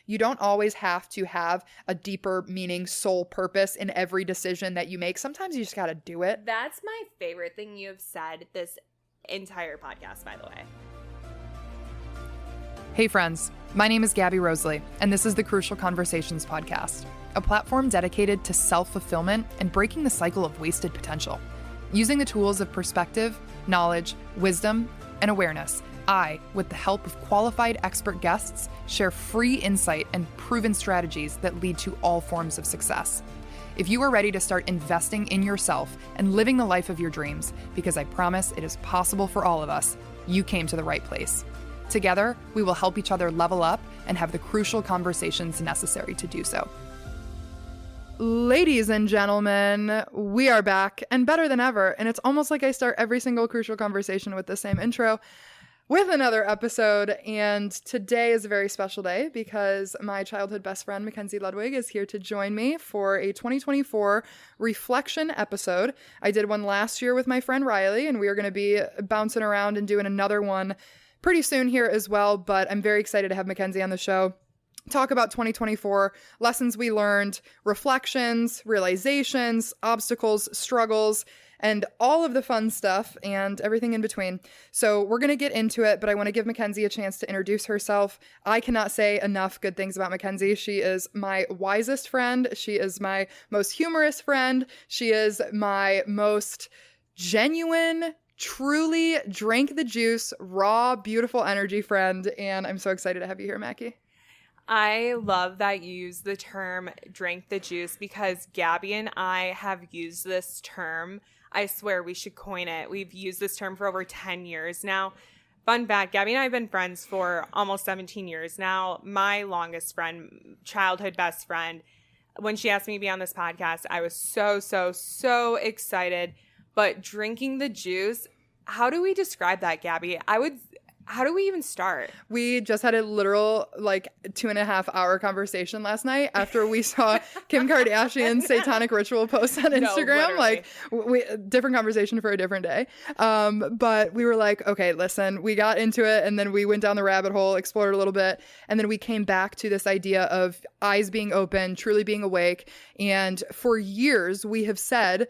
You don't always have to have a deeper meaning, soul purpose in every decision that you make. Sometimes you just got to do it. That's my favorite thing you have said this entire podcast, by the way. Hey friends, my name is Gabby Rosalie, and this is the Crucial Conversations podcast, a platform dedicated to self-fulfillment and breaking the cycle of wasted potential. Using the tools of perspective, knowledge, wisdom, and awareness, I, with the help of qualified expert guests, share free insight and proven strategies that lead to all forms of success. If you are ready to start investing in yourself and living the life of your dreams, because I promise it is possible for all of us, you came to the right place. Together, we will help each other level up and have the crucial conversations necessary to do so. Ladies and gentlemen, we are back and better than ever. And it's almost like I start every single crucial conversation with the same intro with another episode. And today is a very special day because my childhood best friend, Mackenzie Ludwig, is here to join me for a 2024 reflection episode. I did one last year with my friend Riley, and we are going to be bouncing around and doing another one pretty soon here as well, but I'm very excited to have Mackenzie on the show. Talk about 2024, lessons we learned, reflections, realizations, obstacles, struggles, and all of the fun stuff and everything in between. So we're going to get into it, but I want to give Mackenzie a chance to introduce herself. I cannot say enough good things about Mackenzie. She is my wisest friend. She is my most humorous friend. She is my most genuine, truly drank the juice, raw, beautiful energy friend, and I'm so excited to have you here, Mackie. I love that you use the term drank the juice because Gabby and I have used this term. I swear we should coin it. We've used this term for over 10 years now. Fun fact, Gabby and I have been friends for almost 17 years now. My longest friend, childhood best friend, when she asked me to be on this podcast, I was so excited. But drinking the juice, how do we describe that, Gabby? How do we even start? We just had a literal 2.5 hour conversation last night after we saw Kim Kardashian's satanic ritual post on Instagram. Different conversation for a different day. But we were like, okay, listen, we got into it and then we went down the rabbit hole, explored a little bit. And then we came back to this idea of eyes being open, truly being awake. And for years we have said,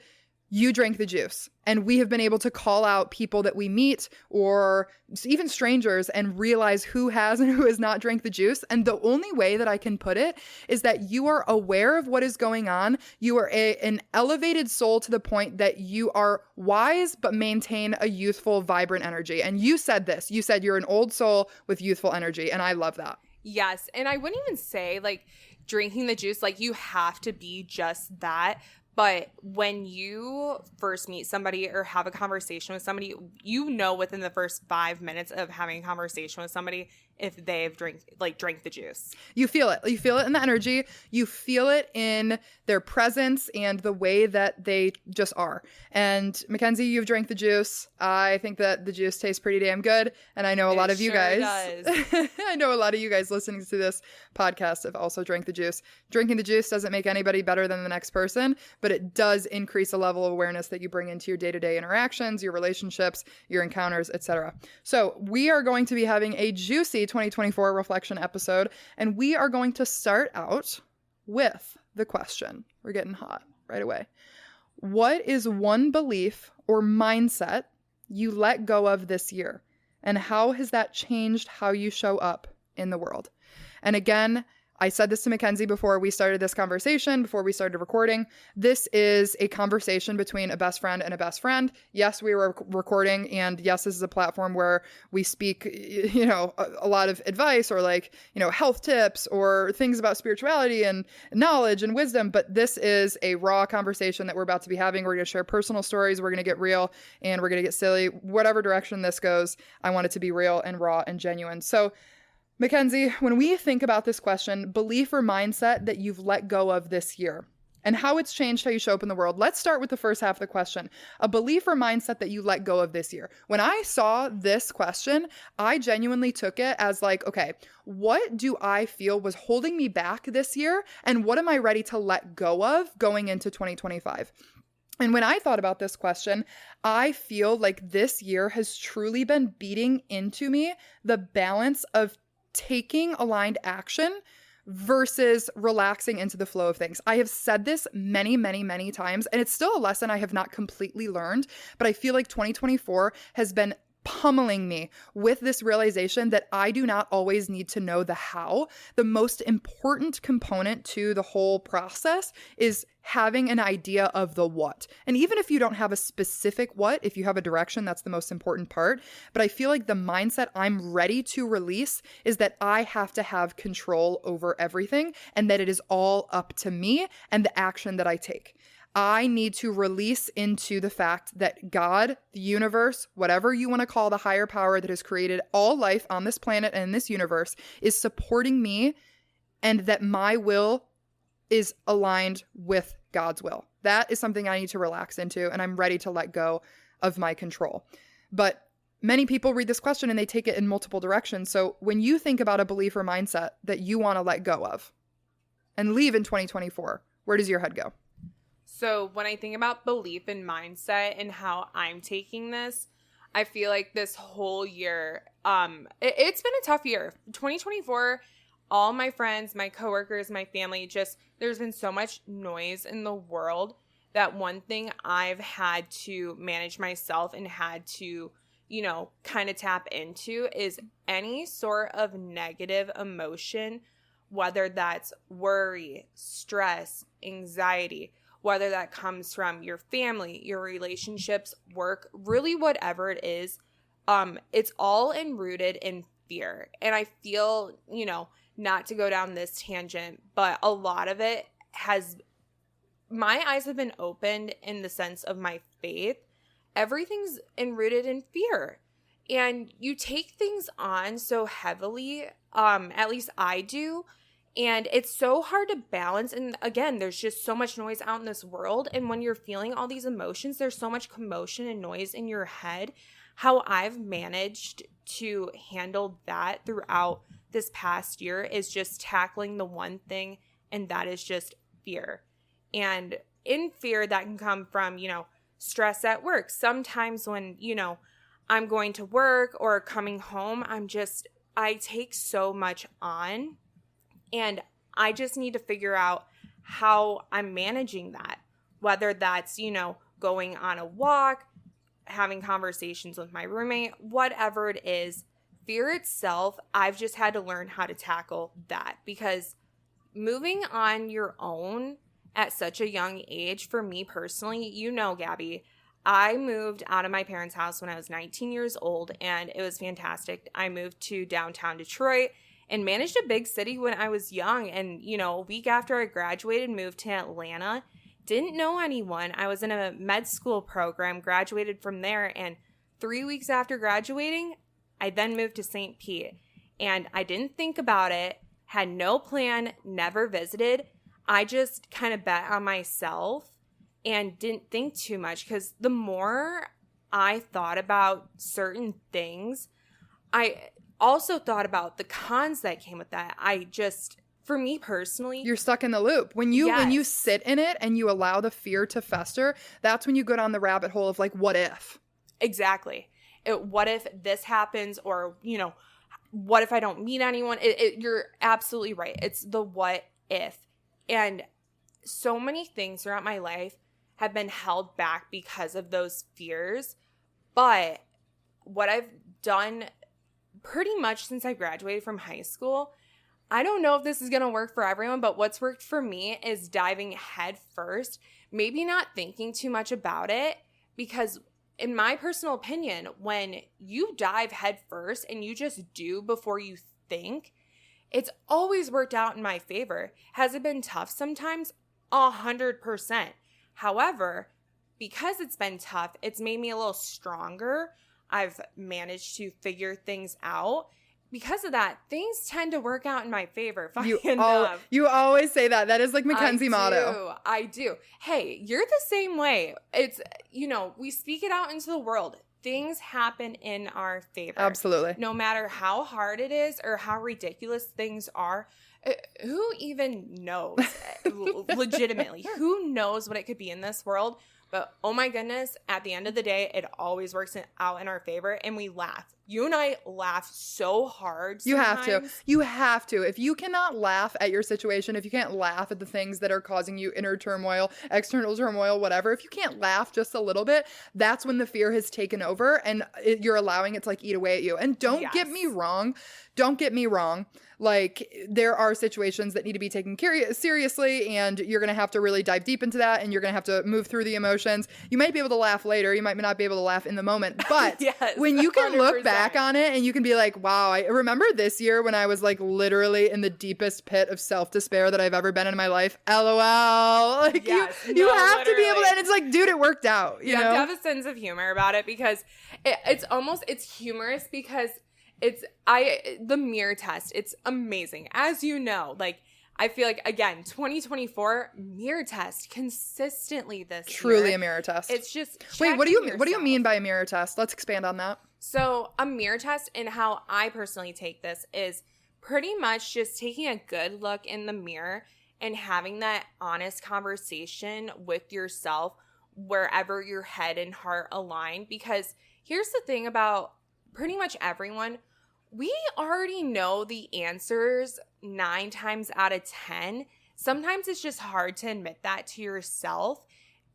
you drank the juice. And we have been able to call out people that we meet or even strangers and realize who has and who has not drank the juice. And the only way that I can put it is that you are aware of what is going on. You are an elevated soul to the point that you are wise, but maintain a youthful, vibrant energy. And you said this. You said you're an old soul with youthful energy. And I love that. Yes. And I wouldn't even say drinking the juice, you have to be just that. But when you first meet somebody or have a conversation with somebody, you know within the first 5 minutes of having a conversation with somebody if they've drank the juice. You feel it. You feel it in the energy. You feel it in their presence and the way that they just are. And Mackenzie, you've drank the juice. I think that the juice tastes pretty damn good. And I know a lot of you guys, I know a lot of you guys listening to this podcast have also drank the juice. Drinking the juice doesn't make anybody better than the next person, but it does increase a level of awareness that you bring into your day-to-day interactions, your relationships, your encounters, etc. So we are going to be having a juicy 2024 reflection episode, and we are going to start out with the question. We're getting hot right away. What is one belief or mindset you let go of this year, and how has that changed how you show up in the world? And again, I said this to Mackenzie before we started this conversation, before we started recording. This is a conversation between a best friend and a best friend. Yes, we were recording, and yes, this is a platform where we speak, a lot of advice or health tips or things about spirituality and knowledge and wisdom. But this is a raw conversation that we're about to be having. We're going to share personal stories. We're going to get real and we're going to get silly. Whatever direction this goes, I want it to be real and raw and genuine. So Mackenzie, when we think about this question, belief or mindset that you've let go of this year and how it's changed how you show up in the world, let's start with the first half of the question. A belief or mindset that you let go of this year. When I saw this question, I genuinely took it as okay, what do I feel was holding me back this year? And what am I ready to let go of going into 2025? And when I thought about this question, I feel like this year has truly been beating into me the balance of taking aligned action versus relaxing into the flow of things. I have said this many, many, many times, and it's still a lesson I have not completely learned, but I feel like 2024 has been pummeling me with this realization that I do not always need to know the how. The most important component to the whole process is having an idea of the what. And even if you don't have a specific what, if you have a direction, that's the most important part. But I feel like the mindset I'm ready to release is that I have to have control over everything and that it is all up to me and the action that I take. I need to release into the fact that God, the universe, whatever you want to call the higher power that has created all life on this planet and in this universe, is supporting me, and that my will is aligned with God's will. That is something I need to relax into, and I'm ready to let go of my control. But many people read this question and they take it in multiple directions. So when you think about a belief or mindset that you want to let go of and leave in 2024, where does your head go? So when I think about belief and mindset and how I'm taking this, I feel like this whole year, it's been a tough year. 2024, all my friends, my coworkers, my family, there's been so much noise in the world that one thing I've had to manage myself and had to, kind of tap into is any sort of negative emotion, whether that's worry, stress, anxiety, whether that comes from your family, your relationships, work, really whatever it is, it's all enrooted in fear. And I feel, not to go down this tangent, but a lot of it my eyes have been opened in the sense of my faith. Everything's enrooted in fear. And you take things on so heavily, at least I do, and it's so hard to balance. And again, there's just so much noise out in this world. And when you're feeling all these emotions, there's so much commotion and noise in your head. How I've managed to handle that throughout this past year is just tackling the one thing, and that is just fear. And in fear, that can come from, stress at work. Sometimes when, I'm going to work or coming home, I take so much on. And I just need to figure out how I'm managing that, whether that's, going on a walk, having conversations with my roommate, whatever it is. Fear itself, I've just had to learn how to tackle that, because moving on your own at such a young age, for me personally, Gabby, I moved out of my parents' house when I was 19 years old, and it was fantastic. I moved to downtown Detroit and managed a big city when I was young. And, a week after I graduated, moved to Atlanta. Didn't know anyone. I was in a med school program, graduated from there. And 3 weeks after graduating, I then moved to St. Pete. And I didn't think about it, had no plan, never visited. I just kind of bet on myself and didn't think too much, because the more I thought about certain things, I also thought about the cons that came with that. For me personally, you're stuck in the loop. When you sit in it and you allow the fear to fester, that's when you go down the rabbit hole of like, what if? Exactly. What if this happens? Or, what if I don't meet anyone? You're absolutely right. It's the what if. And so many things throughout my life have been held back because of those fears. But what I've done pretty much since I graduated from high school, I don't know if this is going to work for everyone, but what's worked for me is diving head first, maybe not thinking too much about it, because in my personal opinion, when you dive head first and you just do before you think, it's always worked out in my favor. Has it been tough sometimes? 100%. However, because it's been tough, it's made me a little stronger. I've managed to figure things out. Because of that, things tend to work out in my favor. You always say that. That is like Mackenzie motto. I do. Hey, you're the same way. It's, we speak it out into the world. Things happen in our favor. Absolutely. No matter how hard it is or how ridiculous things are. Who even knows? Legitimately, who knows what it could be in this world? But oh my goodness, at the end of the day, it always works out in our favor, and we laugh. You and I laugh so hard sometimes. You have to. If you cannot laugh at your situation, if you can't laugh at the things that are causing you inner turmoil, external turmoil, whatever, if you can't laugh just a little bit, that's when the fear has taken over and you're allowing it to like eat away at you. And don't get me wrong. Don't get me wrong. Like, there are situations that need to be taken seriously, and you're going to have to really dive deep into that, and you're going to have to move through the emotions. You might be able to laugh later. You might not be able to laugh in the moment. But when you can 100%. Look back on it and you can be like, wow, I remember this year when I was like literally in the deepest pit of self-despair that I've ever been in my life. LOL. Like, you have literally. To be able to, and it's like, dude, it worked out. You know? have to have a sense of humor about it, because it's humorous, because the mirror test, it's amazing. As you know, like, I feel like, again, 2024 mirror test consistently this truly year. A mirror test. It's just wait, what do you mean by a mirror test? Let's expand on that. So a mirror test, and how I personally take this, is pretty much just taking a good look in the mirror and having that honest conversation with yourself wherever your head and heart align. Because here's the thing about pretty much everyone, we already know the answers 9 times out of 10. Sometimes it's just hard to admit that to yourself.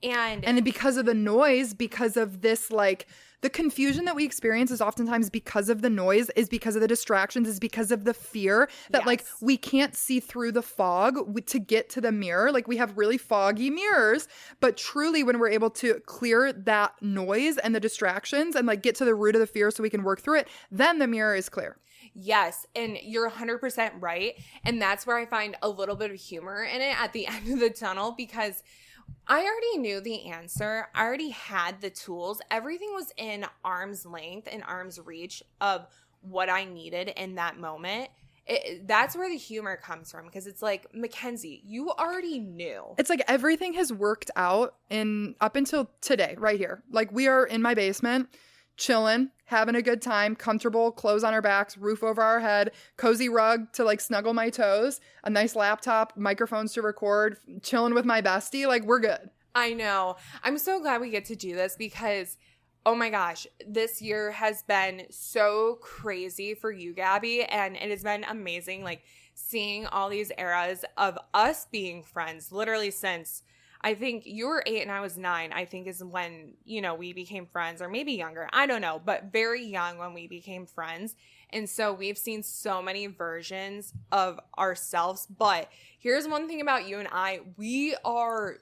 And because of the noise, because of this, like, the confusion that we experience is oftentimes because of the noise, is because of the distractions, is because of the fear that like we can't see through the fog to get to the mirror. Like, we have really foggy mirrors, but truly when we're able to clear that noise and the distractions and like get to the root of the fear so we can work through it, then the mirror is clear. Yes, and you're 100% right. And that's where I find a little bit of humor in it at the end of the tunnel, because I already knew the answer. I already had the tools. Everything was in arm's length and arm's reach of what I needed in that moment. That's where the humor comes from, because it's like, Mackenzie, you already knew. It's like everything has worked out up until today, right here. Like, we are in my basement, chilling, having a good time, comfortable, clothes on our backs, roof over our head, cozy rug to like snuggle my toes, a nice laptop, microphones to record, chilling with my bestie. Like, we're good. I know. I'm so glad we get to do this, because oh my gosh, this year has been so crazy for you, Gabby, and it has been amazing, like, seeing all these eras of us being friends, literally since I think you were 8 and I was 9, I think is when, we became friends, or maybe younger. I don't know, but very young when we became friends. And so we've seen so many versions of ourselves. But here's one thing about you and I. We are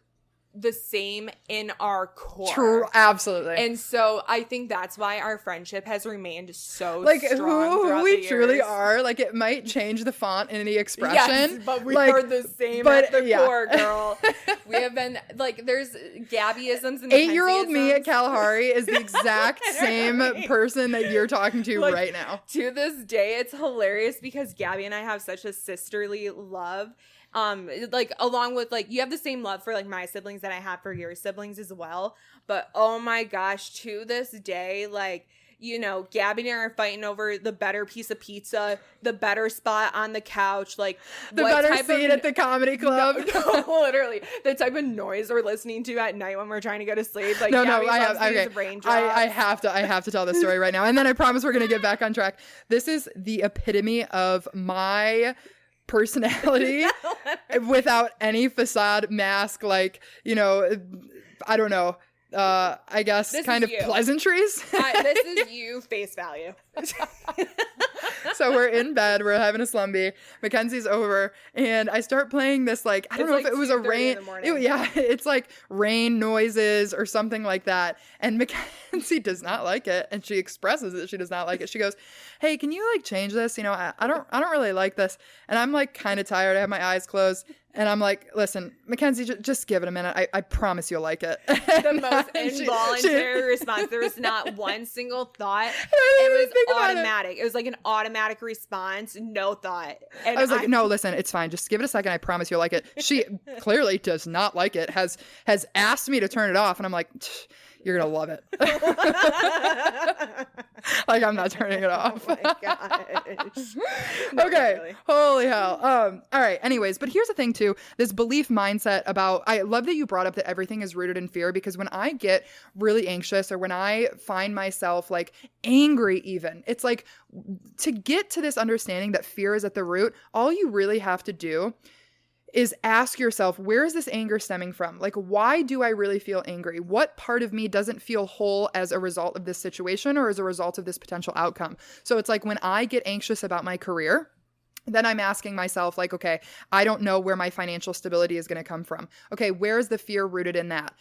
the same in our core. True, absolutely. And so I think that's why our friendship has remained so like strong. Who we truly are. Like, it might change the font in the expression. Yes, but we are the same at the core, girl. We have been, like, there's Gabbyisms and 8-year-old me at Kalahari is the exact same person that you're talking to like, right now. To this day, it's hilarious because Gabby and I have such a sisterly love. Like, along with, like, you have the same love for, like, my siblings that I have for your siblings as well. But, oh my gosh, to this day, like, Gabby and I are fighting over the better piece of pizza, the better spot on the couch, like, the better seat at the comedy club. No, literally. The type of noise we're listening to at night when we're trying to go to sleep. Like, I have to tell this story right now. And then I promise we're going to get back on track. This is the epitome of my personality without any facade, mask, like, I don't know, I guess this kind of you. Pleasantries. This is you, face value. So we're in bed, we're having a slumbie, Mackenzie's over, and I start playing this, like, I don't know if it was a rain, it's like rain noises or something like that, and Mackenzie does not like it, and she expresses that she does not like it. She goes, hey, can you, like, change this? I don't really like this. And I'm, like, kind of tired. I have my eyes closed. And I'm like, listen, Mackenzie, just give it a minute. I promise you'll like it. The most involuntary response. There was not one single thought. It was automatic. It was like an automatic response, no thought. And I was like, no, listen, it's fine. Just give it a second. I promise you'll like it. She clearly does not like it, has asked me to turn it off. And I'm like, You're going to love it. Like, I'm not turning it off. Oh my gosh. No, Okay. really. Holy hell. All right. Anyways, but here's the thing too, this belief mindset about, I love that you brought up that everything is rooted in fear, because when I get really anxious or when I find myself like angry even, it's like, to get to this understanding that fear is at the root, all you really have to do is ask yourself, where is this anger stemming from? Like, why do I really feel angry? What part of me doesn't feel whole as a result of this situation or as a result of this potential outcome? So it's like when I get anxious about my career, then I'm asking myself, like, okay, I don't know where my financial stability is going to come from. Okay, where is the fear rooted in that?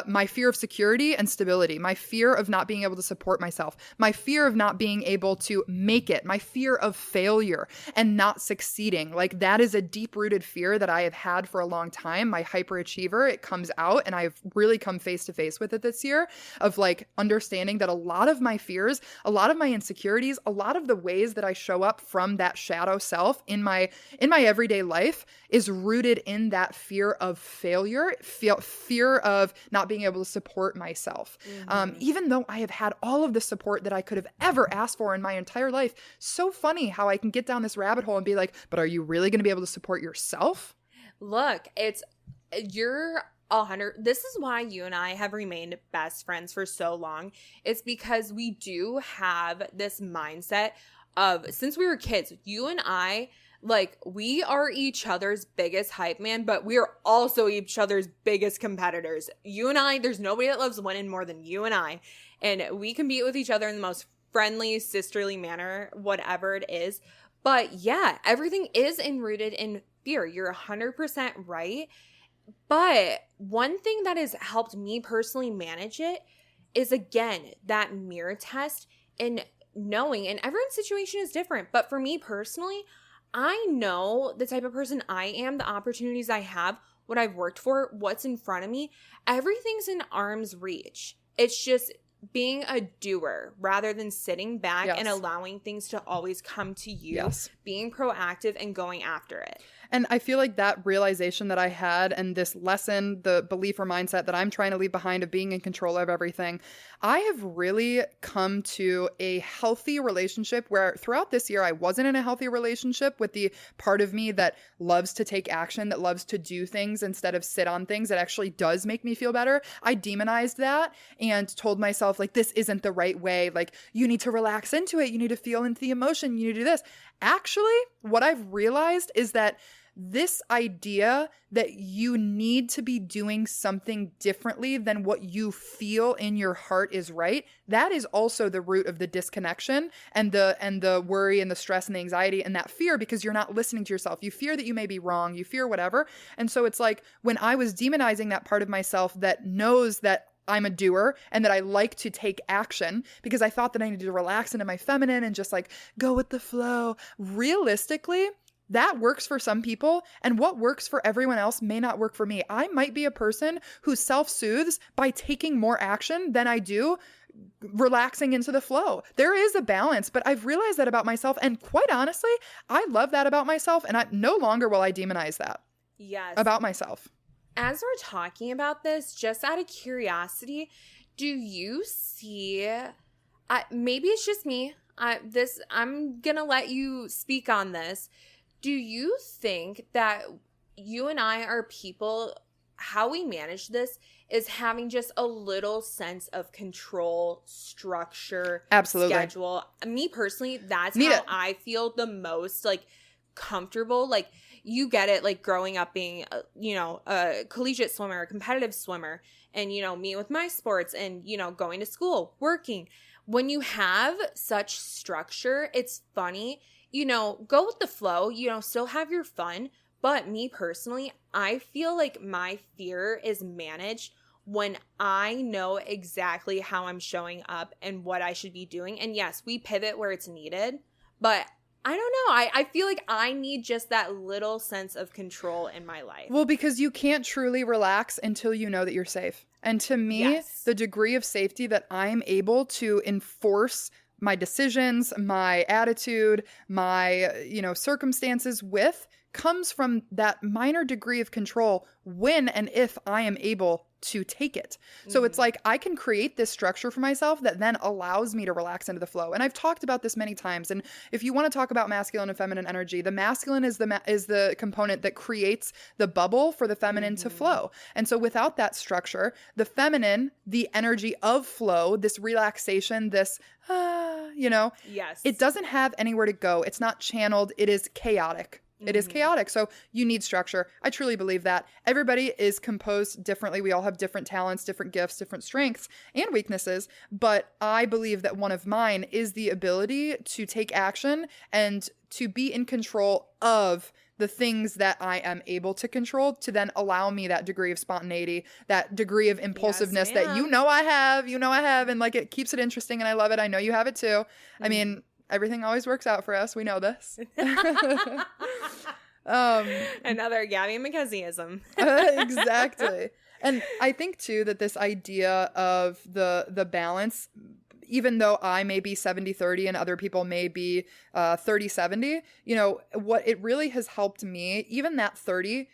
My fear of security and stability, my fear of not being able to support myself, my fear of not being able to make it, my fear of failure and not succeeding. Like, that is a deep-rooted fear that I have had for a long time. My hyperachiever, it comes out, and I've really come face to face with it this year, of like understanding that a lot of my fears, a lot of my insecurities, a lot of the ways that I show up from that shadow self in my everyday life is rooted in that fear of failure, fear of not being able to support myself. Even though I have had all of the support that I could have ever asked for in my entire life. So funny how I can get down this rabbit hole and be like, but are you really going to be able to support yourself? Look, you're 100. This is why you and I have remained best friends for so long. It's because we do have this mindset of, since we were kids, you and I, like, we are each other's biggest hype man, but we are also each other's biggest competitors. You and I, there's nobody that loves winning more than you and I. And we compete with each other in the most friendly, sisterly manner, whatever it is. But yeah, everything is rooted in fear. You're 100% right. But one thing that has helped me personally manage it is, again, that mirror test and knowing, and everyone's situation is different, but for me personally, I know the type of person I am, the opportunities I have, what I've worked for, what's in front of me. Everything's in arm's reach. It's just being a doer rather than sitting back and allowing things to always come to you, being proactive and going after it. And I feel like that realization that I had and this lesson, the belief or mindset that I'm trying to leave behind of being in control of everything, I have really come to a healthy relationship where throughout this year, I wasn't in a healthy relationship with the part of me that loves to take action, that loves to do things instead of sit on things that actually does make me feel better. I demonized that and told myself, like, this isn't the right way. Like, you need to relax into it. You need to feel into the emotion. You need to do this. Actually, what I've realized is that this idea that you need to be doing something differently than what you feel in your heart is right, that is also the root of the disconnection and the worry and the stress and the anxiety and that fear, because you're not listening to yourself. You fear that you may be wrong. You fear whatever. And so it's like when I was demonizing that part of myself that knows that I'm a doer and that I like to take action because I thought that I needed to relax into my feminine and just like go with the flow. Realistically, that works for some people, and what works for everyone else may not work for me. I might be a person who self-soothes by taking more action than I do relaxing into the flow. There is a balance, but I've realized that about myself, and quite honestly, I love that about myself, and no longer will I demonize that about myself. As we're talking about this, just out of curiosity, do you see, maybe it's just me, I'm gonna let you speak on this. Do you think that you and I are people, how we manage this is having just a little sense of control, structure, schedule? Me personally, that's how I feel the most like comfortable. Like, you get it, like growing up being, a collegiate swimmer, a competitive swimmer, and, me with my sports and, going to school, working. When you have such structure, it's funny. Go with the flow, still have your fun. But me personally, I feel like my fear is managed when I know exactly how I'm showing up and what I should be doing. And yes, we pivot where it's needed, but I don't know. I feel like I need just that little sense of control in my life. Well, because you can't truly relax until you know that you're safe. And to me, the degree of safety that I'm able to enforce my decisions, my attitude, my, circumstances with comes from that minor degree of control when and if I am able to take it. So it's like I can create this structure for myself that then allows me to relax into the flow. And I've talked about this many times. And if you want to talk about masculine and feminine energy, the masculine is the component that creates the bubble for the feminine to flow. And so without that structure, the feminine, the energy of flow, this relaxation, this yes, it doesn't have anywhere to go. It's not channeled. It is chaotic. It is chaotic. So you need structure. I truly believe that. Everybody is composed differently. We all have different talents, different gifts, different strengths and weaknesses. But I believe that one of mine is the ability to take action and to be in control of the things that I am able to control, to then allow me that degree of spontaneity, that degree of impulsiveness that I have. And like, it keeps it interesting and I love it. I know you have it too. I mean, everything always works out for us. We know this. Another Gabby and Mackenzie-ism. Exactly. And I think too that this idea of the balance, even though I may be 70-30 and other people may be 30-70, what it really has helped me, even that 30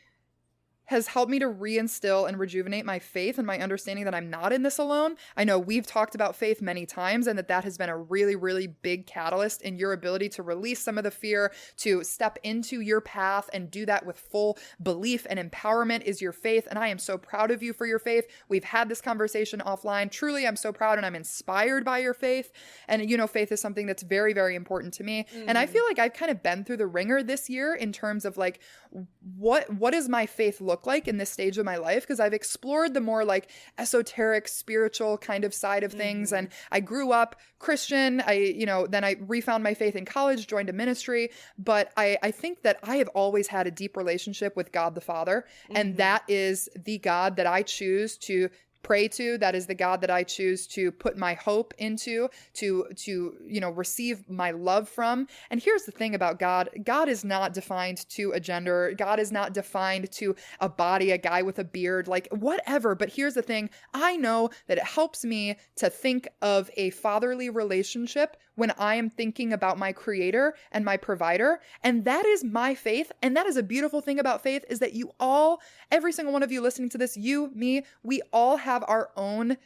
has helped me to reinstill and rejuvenate my faith and my understanding that I'm not in this alone. I know we've talked about faith many times and that has been a really, really big catalyst in your ability to release some of the fear, to step into your path and do that with full belief and empowerment is your faith. And I am so proud of you for your faith. We've had this conversation offline. Truly, I'm so proud and I'm inspired by your faith. And faith is something that's very, very important to me. And I feel like I've kind of been through the ringer this year in terms of like, what does my faith look like in this stage of my life? Because I've explored the more like esoteric, spiritual kind of side of things. And I grew up Christian. Then I refound my faith in college, joined a ministry. But I think that I have always had a deep relationship with God the Father. And that is the God that I choose to pray to. That is the God that I choose to put my hope into, to receive my love from. And here's the thing about God. God is not defined to a gender. God is not defined to a body, a guy with a beard, like whatever. But here's the thing. I know that it helps me to think of a fatherly relationship when I am thinking about my creator and my provider. And that is my faith. And that is a beautiful thing about faith, is that every single one of you listening to this, you, me, we all have our own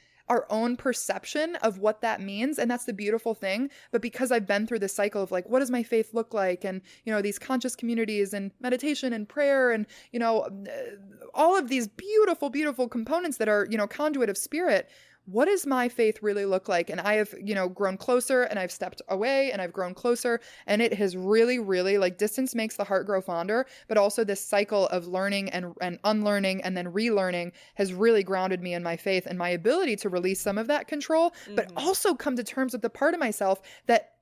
perception of what that means. And that's the beautiful thing. But because I've been through this cycle of like, what does my faith look like? And, these conscious communities and meditation and prayer and, all of these beautiful, beautiful components that are, conduit of spirit. What does my faith really look like? And I have, grown closer and I've stepped away and I've grown closer. And it has really, really, like, distance makes the heart grow fonder. But also this cycle of learning and unlearning and then relearning has really grounded me in my faith and my ability to release some of that control, but also come to terms with the part of myself that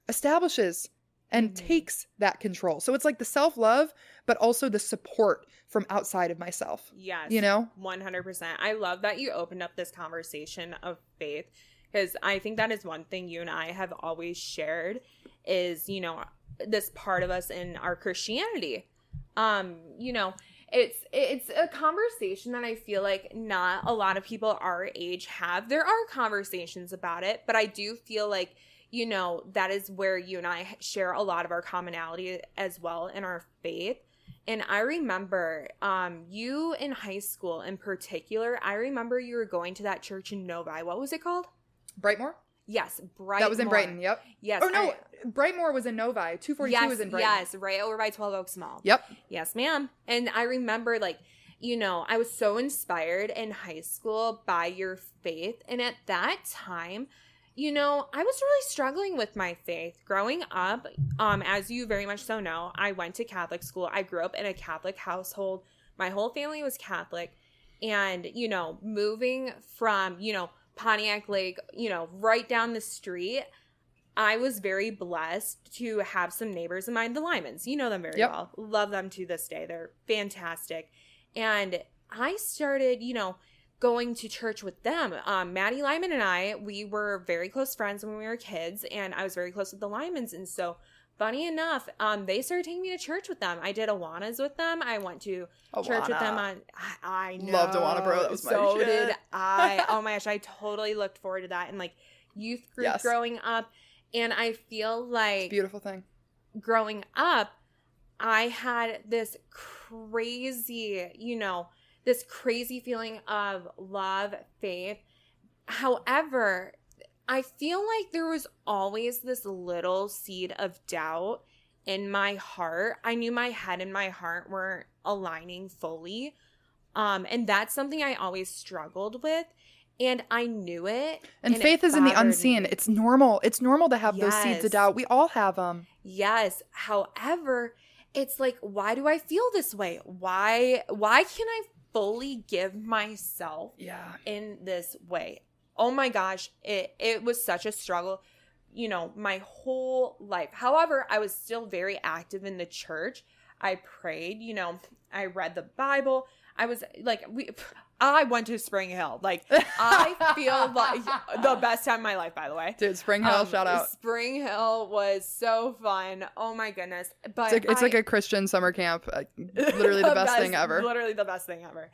establishes and takes that control. So it's like the self-love, but also the support from outside of myself. Yes. 100%. I love that you opened up this conversation of faith, because I think that is one thing you and I have always shared is, this part of us in our Christianity. It's a conversation that I feel like not a lot of people our age have. There are conversations about it, but I do feel like that is where you and I share a lot of our commonality as well in our faith. And I remember you in high school in particular, I remember you were going to that church in Novi. What was it called? Brightmoor? Yes, Brightmoor. That was in Brighton, yep. Yes. Or no, Brightmoor was in Novi. 242 was in Brighton. Yes, right over by 12 Oaks Mall. Yep. Yes, ma'am. And I remember I was so inspired in high school by your faith. And at that time, I was really struggling with my faith growing up. As you very much so know, I went to Catholic school. I grew up in a Catholic household. My whole family was Catholic. And, moving from, Pontiac Lake, right down the street, I was very blessed to have some neighbors of mine, the Lymans. You know them very well. Love them to this day. They're fantastic. And I started, going to church with them. Maddie Lyman and I, we were very close friends when we were kids, and I was very close with the Lymans. And so, funny enough, they started taking me to church with them. I did Awanas with them. I went to church with them on. I know. Loved Awana, bro. That was my so shit. did I. Oh my gosh, I totally looked forward to that. And like youth group growing up, and I feel like it's a beautiful thing. Growing up, I had this crazy, this crazy feeling of love, faith. However, I feel like there was always this little seed of doubt in my heart. I knew my head and my heart weren't aligning fully. And that's something I always struggled with. And I knew it. And faith is in the unseen. Me. It's normal. It's normal to have those seeds of doubt. We all have them. Yes. However, it's like, why do I feel this way? Why can't I fully give myself in this way? Oh my gosh, it was such a struggle, my whole life. However, I was still very active in the church. I prayed, I read the Bible. I was like, I went to Spring Hill. Like, I feel like the best time of my life, by the way. Dude, Spring Hill, shout out. Spring Hill was so fun. Oh my goodness. But it's like a Christian summer camp. Literally the best thing ever. Literally the best thing ever.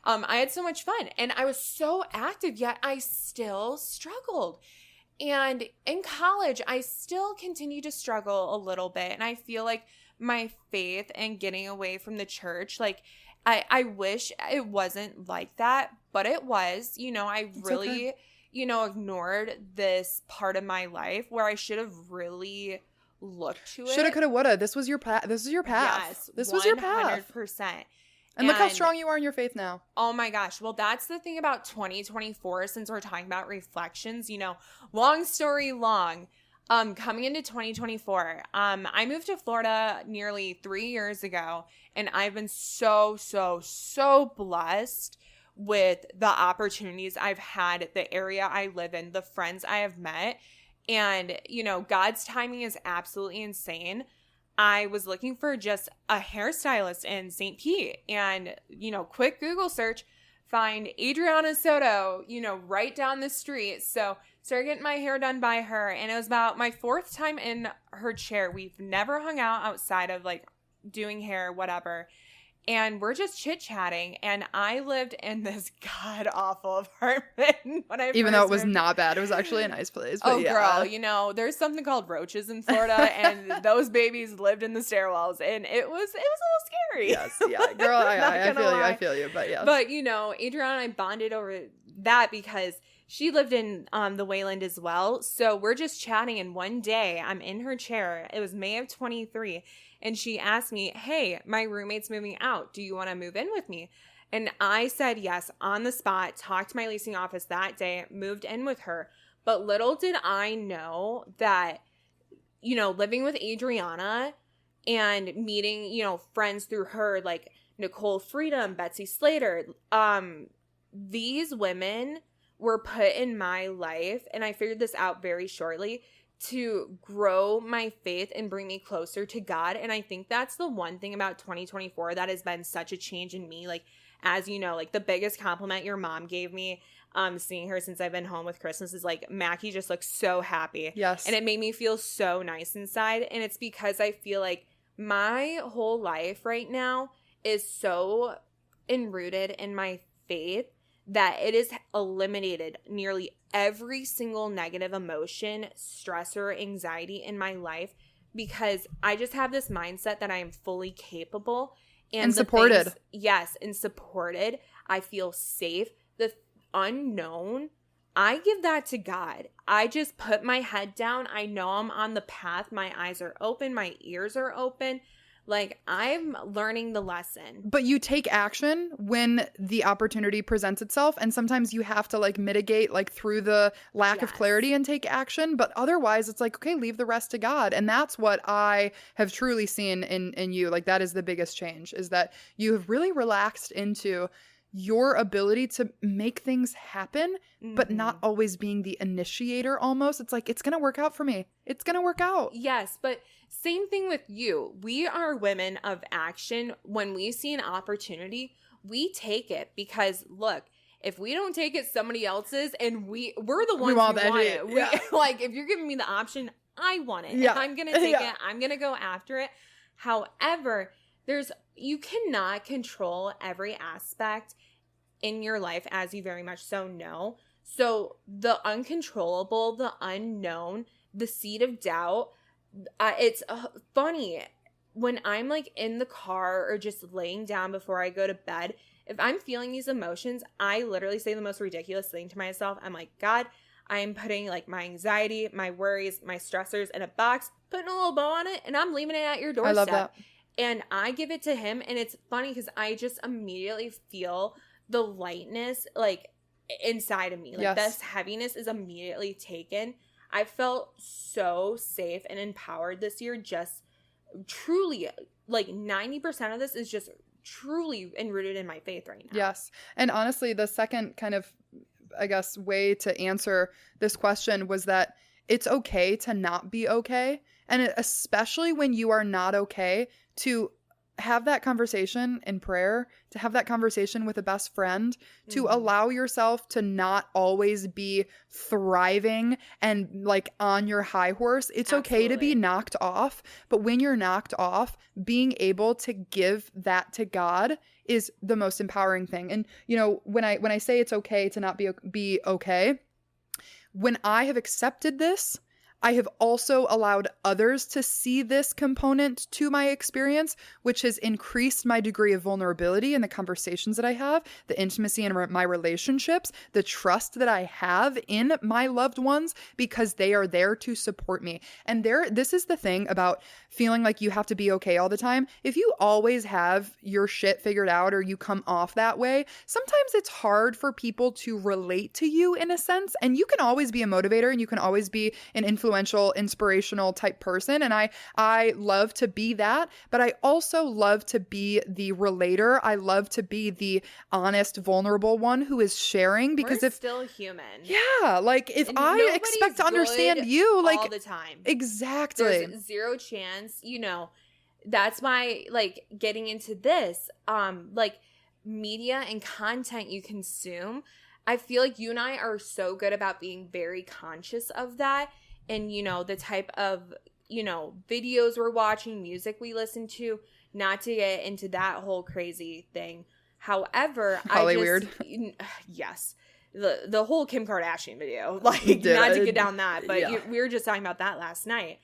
I had so much fun and I was so active, yet I still struggled. And in college, I still continue to struggle a little bit. And I feel like my faith and getting away from the church, like, I wish it wasn't like that, but it was. I really, ignored this part of my life where I should have really looked to it. Shoulda, coulda, woulda. This was your path. This is your path. Yes, this was your path. 100%. And look how strong you are in your faith now. Oh my gosh. Well, that's the thing about 2024, since we're talking about reflections, long story long. Coming into 2024, I moved to Florida nearly 3 years ago, and I've been so blessed with the opportunities I've had, the area I live in, the friends I have met, and, God's timing is absolutely insane. I was looking for just a hairstylist in St. Pete, and, quick Google search, find Adriana Soto, right down the street. So started getting my hair done by her, and it was about my 4th time in her chair. We've never hung out outside of like doing hair, whatever. And we're just chit-chatting, and I lived in this god-awful apartment when I Even though it was not bad. It was actually a nice place. But girl, there's something called roaches in Florida, and those babies lived in the stairwells, and it was a little scary. Yes, yeah. Girl, I feel you, but yes. But, Adriana and I bonded over that because she lived in the Wayland as well. So we're just chatting, and one day I'm in her chair. It was May of 23. And she asked me, hey, my roommate's moving out. Do you want to move in with me? And I said yes on the spot, talked to my leasing office that day, moved in with her. But little did I know that, living with Adriana and meeting, friends through her, like Nicole Freedom, Betsy Slater, these women were put in my life, and I figured this out very shortly, to grow my faith and bring me closer to God. And I think that's the one thing about 2024 that has been such a change in me. Like, as you know, like the biggest compliment your mom gave me, seeing her since I've been home with Christmas, is like, Mackie just looks so happy. Yes. And it made me feel so nice inside. And it's because I feel like my whole life right now is so enrooted in my faith that it has eliminated nearly every single negative emotion, stress, or anxiety in my life, because I just have this mindset that I am fully capable and supported. And supported. I feel safe. The unknown, I give that to God. I just put my head down. I know I'm on the path. My eyes are open. My ears are open. Like, I'm learning the lesson. But you take action when the opportunity presents itself. And sometimes you have to like mitigate like through the lack of clarity and take action. But otherwise it's like, okay, leave the rest to God. And that's what I have truly seen in you. Like, that is the biggest change, is that you have really relaxed into your ability to make things happen, but not always being the initiator almost. It's like, it's going to work out for me. It's going to work out. Yes, but same thing with you. We are women of action. When we see an opportunity, we take it, because look, if we don't take it, somebody else is, and we're the ones who want it. Like, if you're giving me the option, I want it. Yeah. If I'm going to take it, I'm going to go after it. However, you cannot control every aspect in your life, as you very much so know. So the uncontrollable, the unknown, the seed of doubt, it's funny. when I'm like in the car or just laying down before I go to bed, if I'm feeling these emotions, I literally say the most ridiculous thing to myself. I'm like, God, I'm putting like my anxiety, my worries, my stressors in a box, putting a little bow on it, and I'm leaving it at your doorstep. I love that. And I give it to him, and it's funny because I just immediately feel the lightness like inside of me. Like this heaviness is immediately taken. I felt so safe and empowered this year. Just truly, like 90% of this is just truly enrooted in my faith right now. Yes. And honestly, the second kind of, I guess, way to answer this question was that it's okay to not be okay. And especially when you are not okay, to have that conversation in prayer, to have that conversation with a best friend, to allow yourself to not always be thriving and like on your high horse. It's okay to be knocked off, but when you're knocked off, being able to give that to God is the most empowering thing. And you know, when I say it's okay to not be okay, when I have accepted this, I have also allowed others to see this component to my experience, which has increased my degree of vulnerability in the conversations that I have, the intimacy in my relationships, the trust that I have in my loved ones because they are there to support me. And this is the thing about feeling like you have to be okay all the time. If you always have your shit figured out or you come off that way, sometimes it's hard for people to relate to you in a sense. And you can always be a motivator and you can always be an influential, inspirational type person. And I love to be that, but I also love to be the relator. I love to be the honest, vulnerable one who is sharing because we're still human. Yeah. Like if I expect to understand you, like all the time. Exactly. There's zero chance, you know, that's why like getting into this, like media and content you consume, I feel like you and I are so good about being very conscious of that. And, you know, the type of, you know, videos we're watching, music we listen to, not to get into that whole crazy thing. However, weird. Yes. The whole Kim Kardashian video, like not to get down that, but we were just talking about that last night.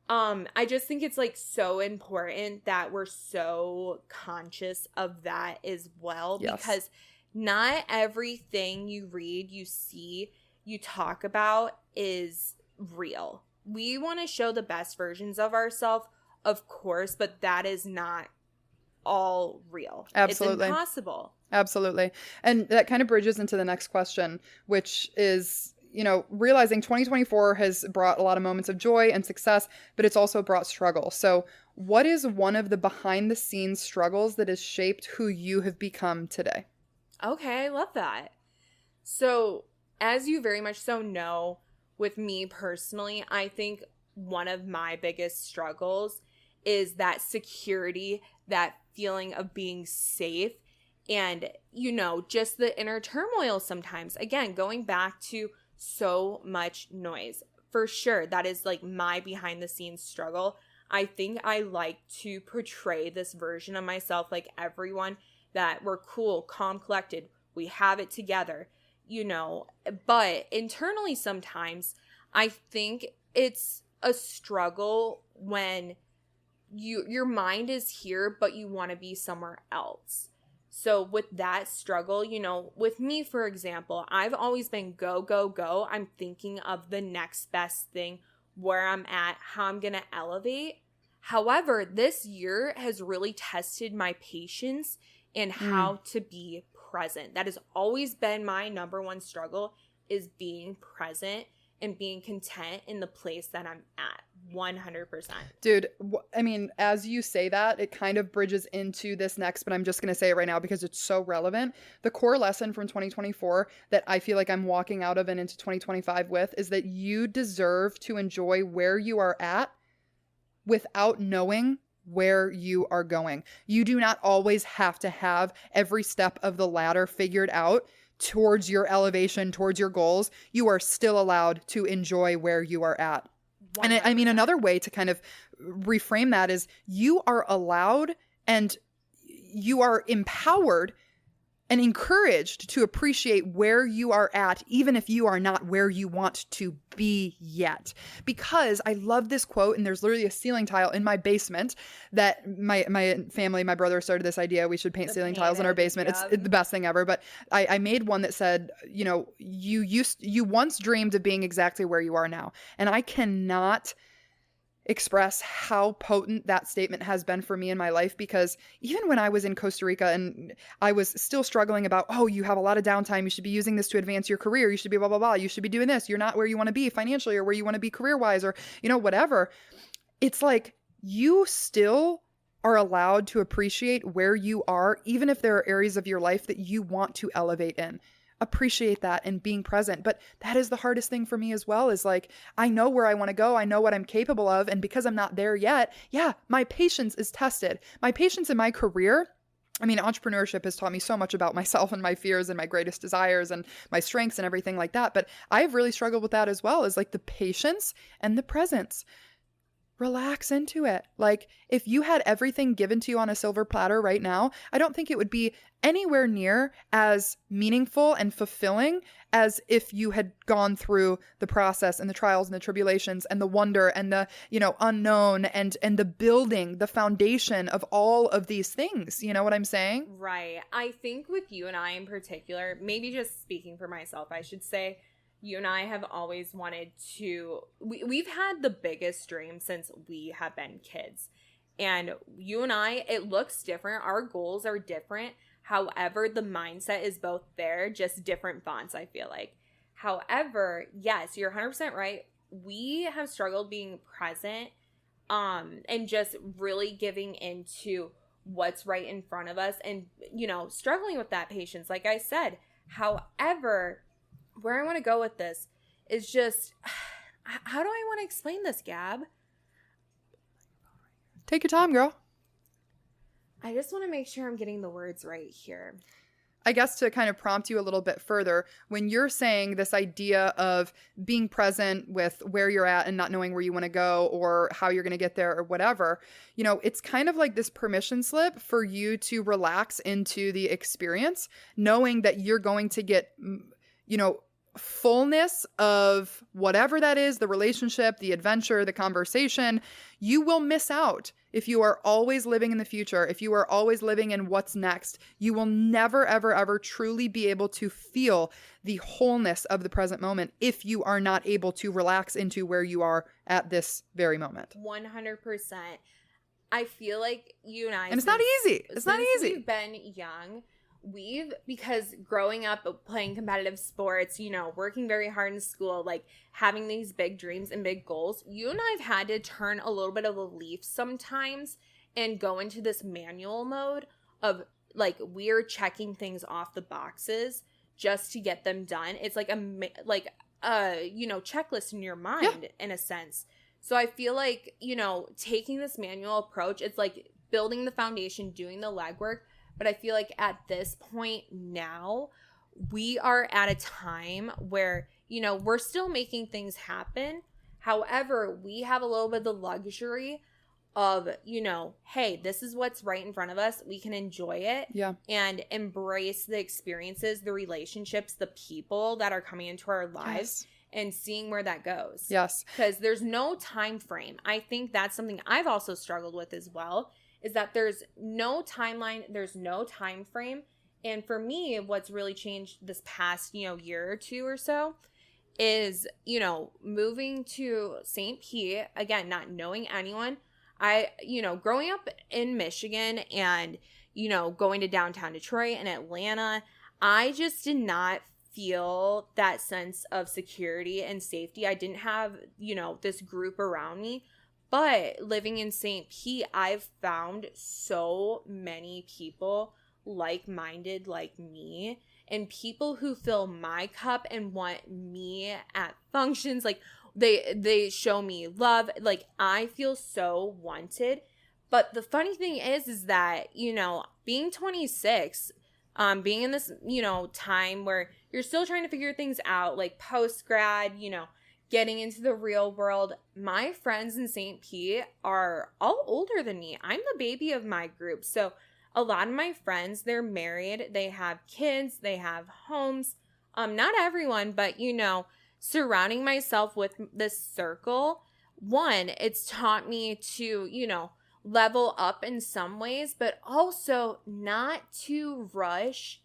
I just think it's like so important that we're so conscious of that as well, because not everything you read, you see, you talk about is real. We want to show the best versions of ourselves, of course, but that is not all real. Absolutely. It's impossible. Absolutely. And that kind of bridges into the next question, which is, you know, realizing 2024 has brought a lot of moments of joy and success, but it's also brought struggle. So what is one of the behind the scenes struggles that has shaped who you have become today? Okay, I love that. So as you very much so know, with me personally, I think one of my biggest struggles is that security, that feeling of being safe, and, you know, just the inner turmoil sometimes. Again, going back to so much noise. For sure, that is like my behind the scenes struggle. I think I like to portray this version of myself, like everyone, that we're cool, calm, collected, we have it together. You know, but internally sometimes I think it's a struggle when your mind is here, but you want to be somewhere else. So with that struggle, you know, with me, for example, I've always been go, go, go. I'm thinking of the next best thing, where I'm at, how I'm going to elevate. However, this year has really tested my patience and how to be present. That has always been my number one struggle, is being present and being content in the place that I'm at. 100%. Dude, I mean, as you say that, it kind of bridges into this next, but I'm just going to say it right now because it's so relevant. The core lesson from 2024 that I feel like I'm walking out of and into 2025 with is that you deserve to enjoy where you are at without knowing where you are going. You do not always have to have every step of the ladder figured out towards your elevation, towards your goals. You are still allowed to enjoy where you are at. 100%. And I mean, another way to kind of reframe that is you are allowed and you are empowered and encouraged to appreciate where you are at, even if you are not where you want to be yet. Because I love this quote, and there's literally a ceiling tile in my basement that my family, my brother started this idea. We should paint ceiling tiles in our basement. Yeah. It's the best thing ever. But I made one that said, you know, you once dreamed of being exactly where you are now. And I cannot express how potent that statement has been for me in my life, because even when I was in Costa Rica and I was still struggling about, oh, you have a lot of downtime, you should be using this to advance your career, you should be blah, blah, blah, you should be doing this, you're not where you want to be financially or where you want to be career-wise, or, you know, whatever. It's like you still are allowed to appreciate where you are, even if there are areas of your life that you want to elevate in. Appreciate that and being present. But that is the hardest thing for me as well, is like, I know where I want to go. I know what I'm capable of. And because I'm not there yet, yeah, my patience is tested. My patience in my career, I mean, entrepreneurship has taught me so much about myself and my fears and my greatest desires and my strengths and everything like that. But I've really struggled with that as well, is like the patience and the presence. Relax into it. Like, if you had everything given to you on a silver platter right now, I don't think it would be anywhere near as meaningful and fulfilling as if you had gone through the process and the trials and the tribulations and the wonder and the, you know, unknown and the building, the foundation of all of these things. You know what I'm saying? Right. I think with you and I in particular, maybe just speaking for myself, I should say, you and I have always wanted to, we've had the biggest dream since we have been kids. And you and I, it looks different. Our goals are different. However, the mindset is both there, just different fonts, I feel like. However, yes, you're 100% right. We have struggled being present and just really giving into what's right in front of us and, you know, struggling with that patience, like I said. However, where I want to go with this is just, how do I want to explain this, Gab? Take your time, girl. I just want to make sure I'm getting the words right here. I guess to kind of prompt you a little bit further, when you're saying this idea of being present with where you're at and not knowing where you want to go or how you're going to get there or whatever, you know, it's kind of like this permission slip for you to relax into the experience, knowing that you're going to get, you know, fullness of whatever that is, the relationship, the adventure, the conversation. You will miss out if you are always living in the future, if you are always living in what's next. You will never, ever, ever truly be able to feel the wholeness of the present moment if you are not able to relax into where you are at this very moment. 100%. I feel like you and I, and it's not easy. It's not easy. We've been young. Because growing up playing competitive sports, you know, working very hard in school, like having these big dreams and big goals, you and I have had to turn a little bit of a leaf sometimes and go into this manual mode of like, we're checking things off the boxes just to get them done. It's like a you know, checklist in your mind in a sense. So I feel like, you know, taking this manual approach, it's like building the foundation, doing the legwork. But I feel like at this point now, we are at a time where, you know, we're still making things happen. However, we have a little bit of the luxury of, you know, hey, this is what's right in front of us. We can enjoy it and embrace the experiences, the relationships, the people that are coming into our lives and seeing where that goes. Yes. Because there's no time frame. I think that's something I've also struggled with as well. Is that there's no timeline, there's no time frame. And for me, what's really changed this past, you know, year or two or so is, you know, moving to St. Pete, again, not knowing anyone. You know, growing up in Michigan and, you know, going to downtown Detroit and Atlanta, I just did not feel that sense of security and safety. I didn't have, you know, this group around me. But living in St. Pete, I've found so many people like-minded like me and people who fill my cup and want me at functions. Like they show me love. Like I feel so wanted. But the funny thing is that, you know, being 26, being in this, you know, time where you're still trying to figure things out, like post-grad, you know, getting into the real world, my friends in St. Pete are all older than me. I'm the baby of my group. So a lot of my friends, they're married, they have kids, they have homes. Not everyone, but surrounding myself with this circle, one, it's taught me to, level up in some ways, but also not to rush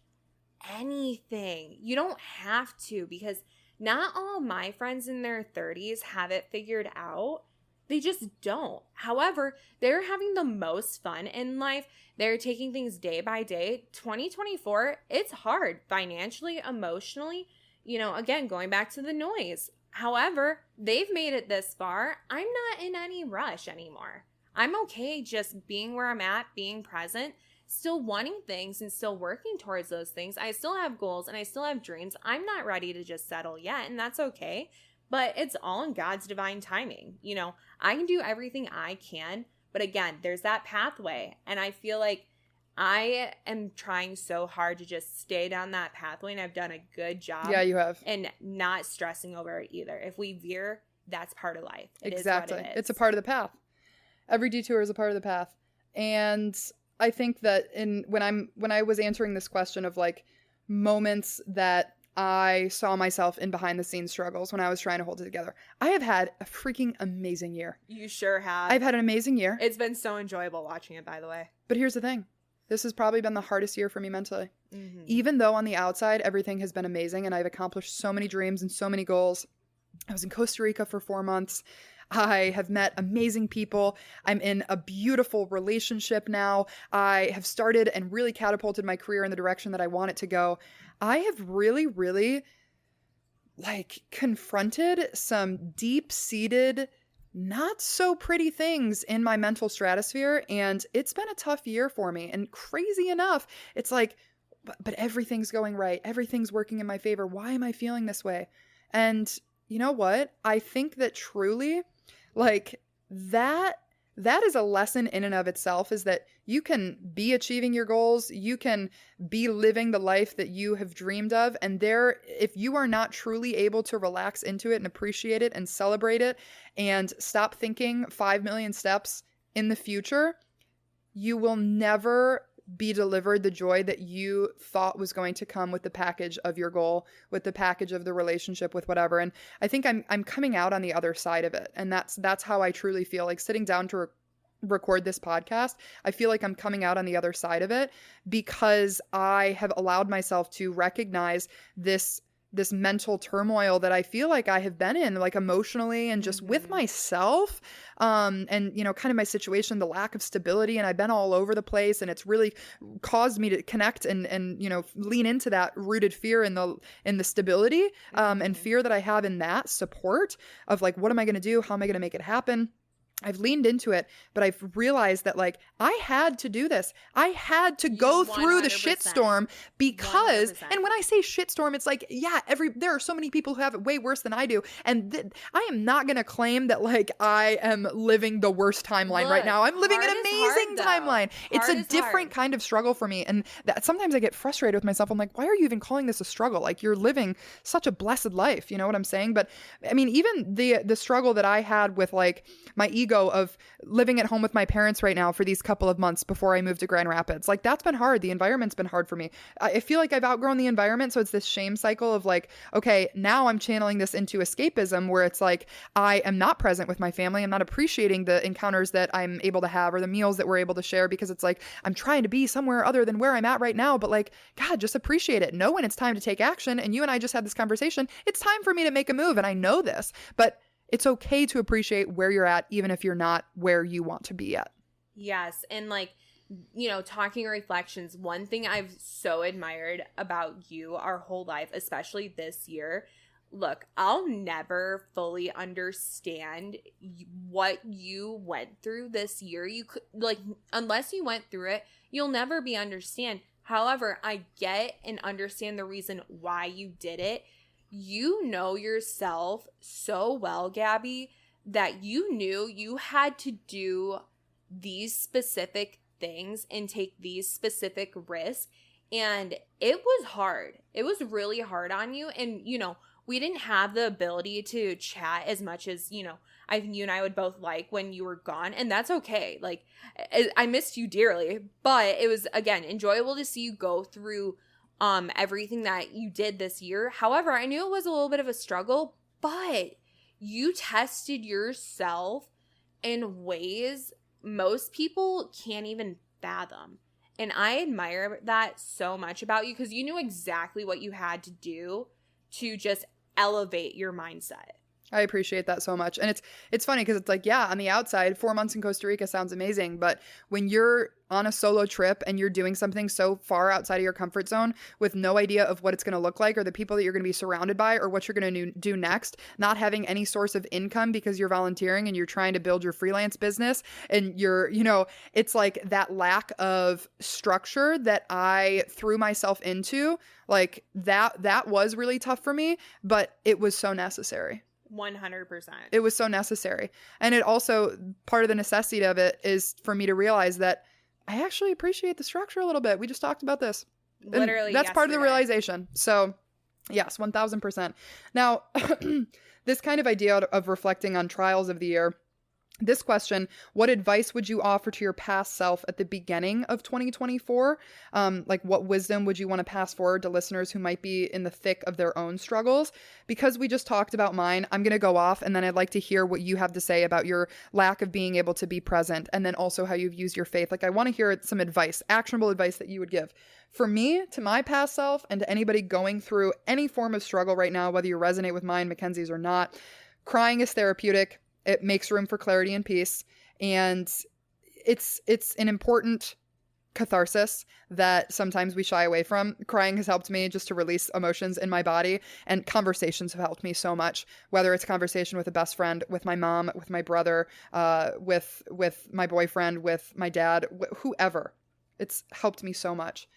anything. You don't have to, because not all of my friends in their 30s have it figured out. They just don't. However, they're having the most fun in life. They're taking things day by day. 2024, it's hard financially, emotionally, again, going back to the noise. However, they've made it this far. I'm not in any rush anymore. I'm okay just being where I'm at, being present, still wanting things and still working towards those things. I still have goals and I still have dreams. I'm not ready to just settle yet, and that's okay. But it's all in God's divine timing. I can do everything I can, but again, there's that pathway. And I feel like I am trying so hard to just stay down that pathway, and I've done a good job. Yeah, you have. And not stressing over it either. If we veer, that's part of life. Exactly. Is what it is. It's a part of the path. Every detour is a part of the path. And I think that when I was answering this question of like moments that I saw myself in behind the scenes struggles when I was trying to hold it together, I have had a freaking amazing year. You sure have. I've had an amazing year. It's been so enjoyable watching it, by the way. But here's the thing. This has probably been the hardest year for me mentally. Mm-hmm. Even though on the outside, everything has been amazing and I've accomplished so many dreams and so many goals. I was in Costa Rica for 4 months. I have met amazing people. I'm in a beautiful relationship now. I have started and really catapulted my career in the direction that I want it to go. I have really, really confronted some deep-seated, not so pretty things in my mental stratosphere. And it's been a tough year for me. And crazy enough, it's like, but everything's going right. Everything's working in my favor. Why am I feeling this way? And you know what? I think that truly, that is a lesson in and of itself, is that you can be achieving your goals. You can be living the life that you have dreamed of. And if you are not truly able to relax into it and appreciate it and celebrate it and stop thinking 5 million steps in the future, you will never be delivered the joy that you thought was going to come with the package of your goal, with the package of the relationship, with whatever. And I think I'm coming out on the other side of it. And that's how I truly feel. Like sitting down to record this podcast, I feel like I'm coming out on the other side of it because I have allowed myself to recognize this mental turmoil that I feel like I have been in, like emotionally and just with myself. And, kind of my situation, the lack of stability, and I've been all over the place, and it's really caused me to connect and lean into that rooted fear in the stability, and fear that I have in that support of like, what am I going to do? How am I going to make it happen? I've leaned into it, but I've realized that I had to do this. I had to go through the shitstorm because, 100%. And when I say shitstorm, it's like, yeah, there are so many people who have it way worse than I do. And I am not going to claim that I am living the worst timeline right now. I'm living an amazing timeline. It's a different kind of struggle for me. And that sometimes I get frustrated with myself. I'm like, why are you even calling this a struggle? Like, you're living such a blessed life. You know what I'm saying? But I mean, even the struggle that I had with my ego of living at home with my parents right now for these couple of months before I moved to Grand Rapids. That's been hard. The environment's been hard for me. I feel like I've outgrown the environment. So it's this shame cycle of okay, now I'm channeling this into escapism where it's I am not present with my family. I'm not appreciating the encounters that I'm able to have or the meals that we're able to share because it's I'm trying to be somewhere other than where I'm at right now. But God, just appreciate it. Know when it's time to take action. And you and I just had this conversation. It's time for me to make a move. And I know this, but it's okay to appreciate where you're at, even if you're not where you want to be at. Yes. And talking reflections, one thing I've so admired about you our whole life, especially this year, look, I'll never fully understand what you went through this year. You could, unless you went through it, you'll never understand. However, I get and understand the reason why you did it. You know yourself so well, Gabby, that you knew you had to do these specific things and take these specific risks. And it was hard. It was really hard on you. And, we didn't have the ability to chat as much as, you know, I think you and I would both like when you were gone. And that's okay. Like, I missed you dearly, but it was, again, enjoyable to see you go through everything that you did this year. However, I knew it was a little bit of a struggle, but you tested yourself in ways most people can't even fathom. And I admire that so much about you, because you knew exactly what you had to do to just elevate your mindset. I appreciate that so much. And it's funny because it's like, yeah, on the outside, 4 months in Costa Rica sounds amazing. But when you're on a solo trip and you're doing something so far outside of your comfort zone with no idea of what it's going to look like or the people that you're going to be surrounded by or what you're going to do next, not having any source of income because you're volunteering and you're trying to build your freelance business, and you're, you know, it's like that lack of structure that I threw myself into, like that was really tough for me, but it was so necessary. 100%. It was so necessary. And it also, part of the necessity of it is for me to realize that I actually appreciate the structure a little bit. We just talked about this. Literally, and that's part of the realization. So yes, 1000%. Now, this kind of idea of reflecting on trials of the year, this question, what advice would you offer to your past self at the beginning of 2024? Like, what wisdom would you want to pass forward to listeners who might be in the thick of their own struggles? Because we just talked about mine, I'm going to go off, and then I'd like to hear what you have to say about your lack of being able to be present, and then also how you've used your faith. Like, I want to hear some advice, actionable advice that you would give. For me, to my past self, and to anybody going through any form of struggle right now, whether you resonate with mine, Mackenzie's, or not, crying is therapeutic. It makes room for clarity and peace. And it's an important catharsis that sometimes we shy away from. Crying has helped me just to release emotions in my body, and conversations have helped me so much, whether it's conversation with a best friend, with my mom, with my brother, with my boyfriend, with my dad, whoever. It's helped me so much.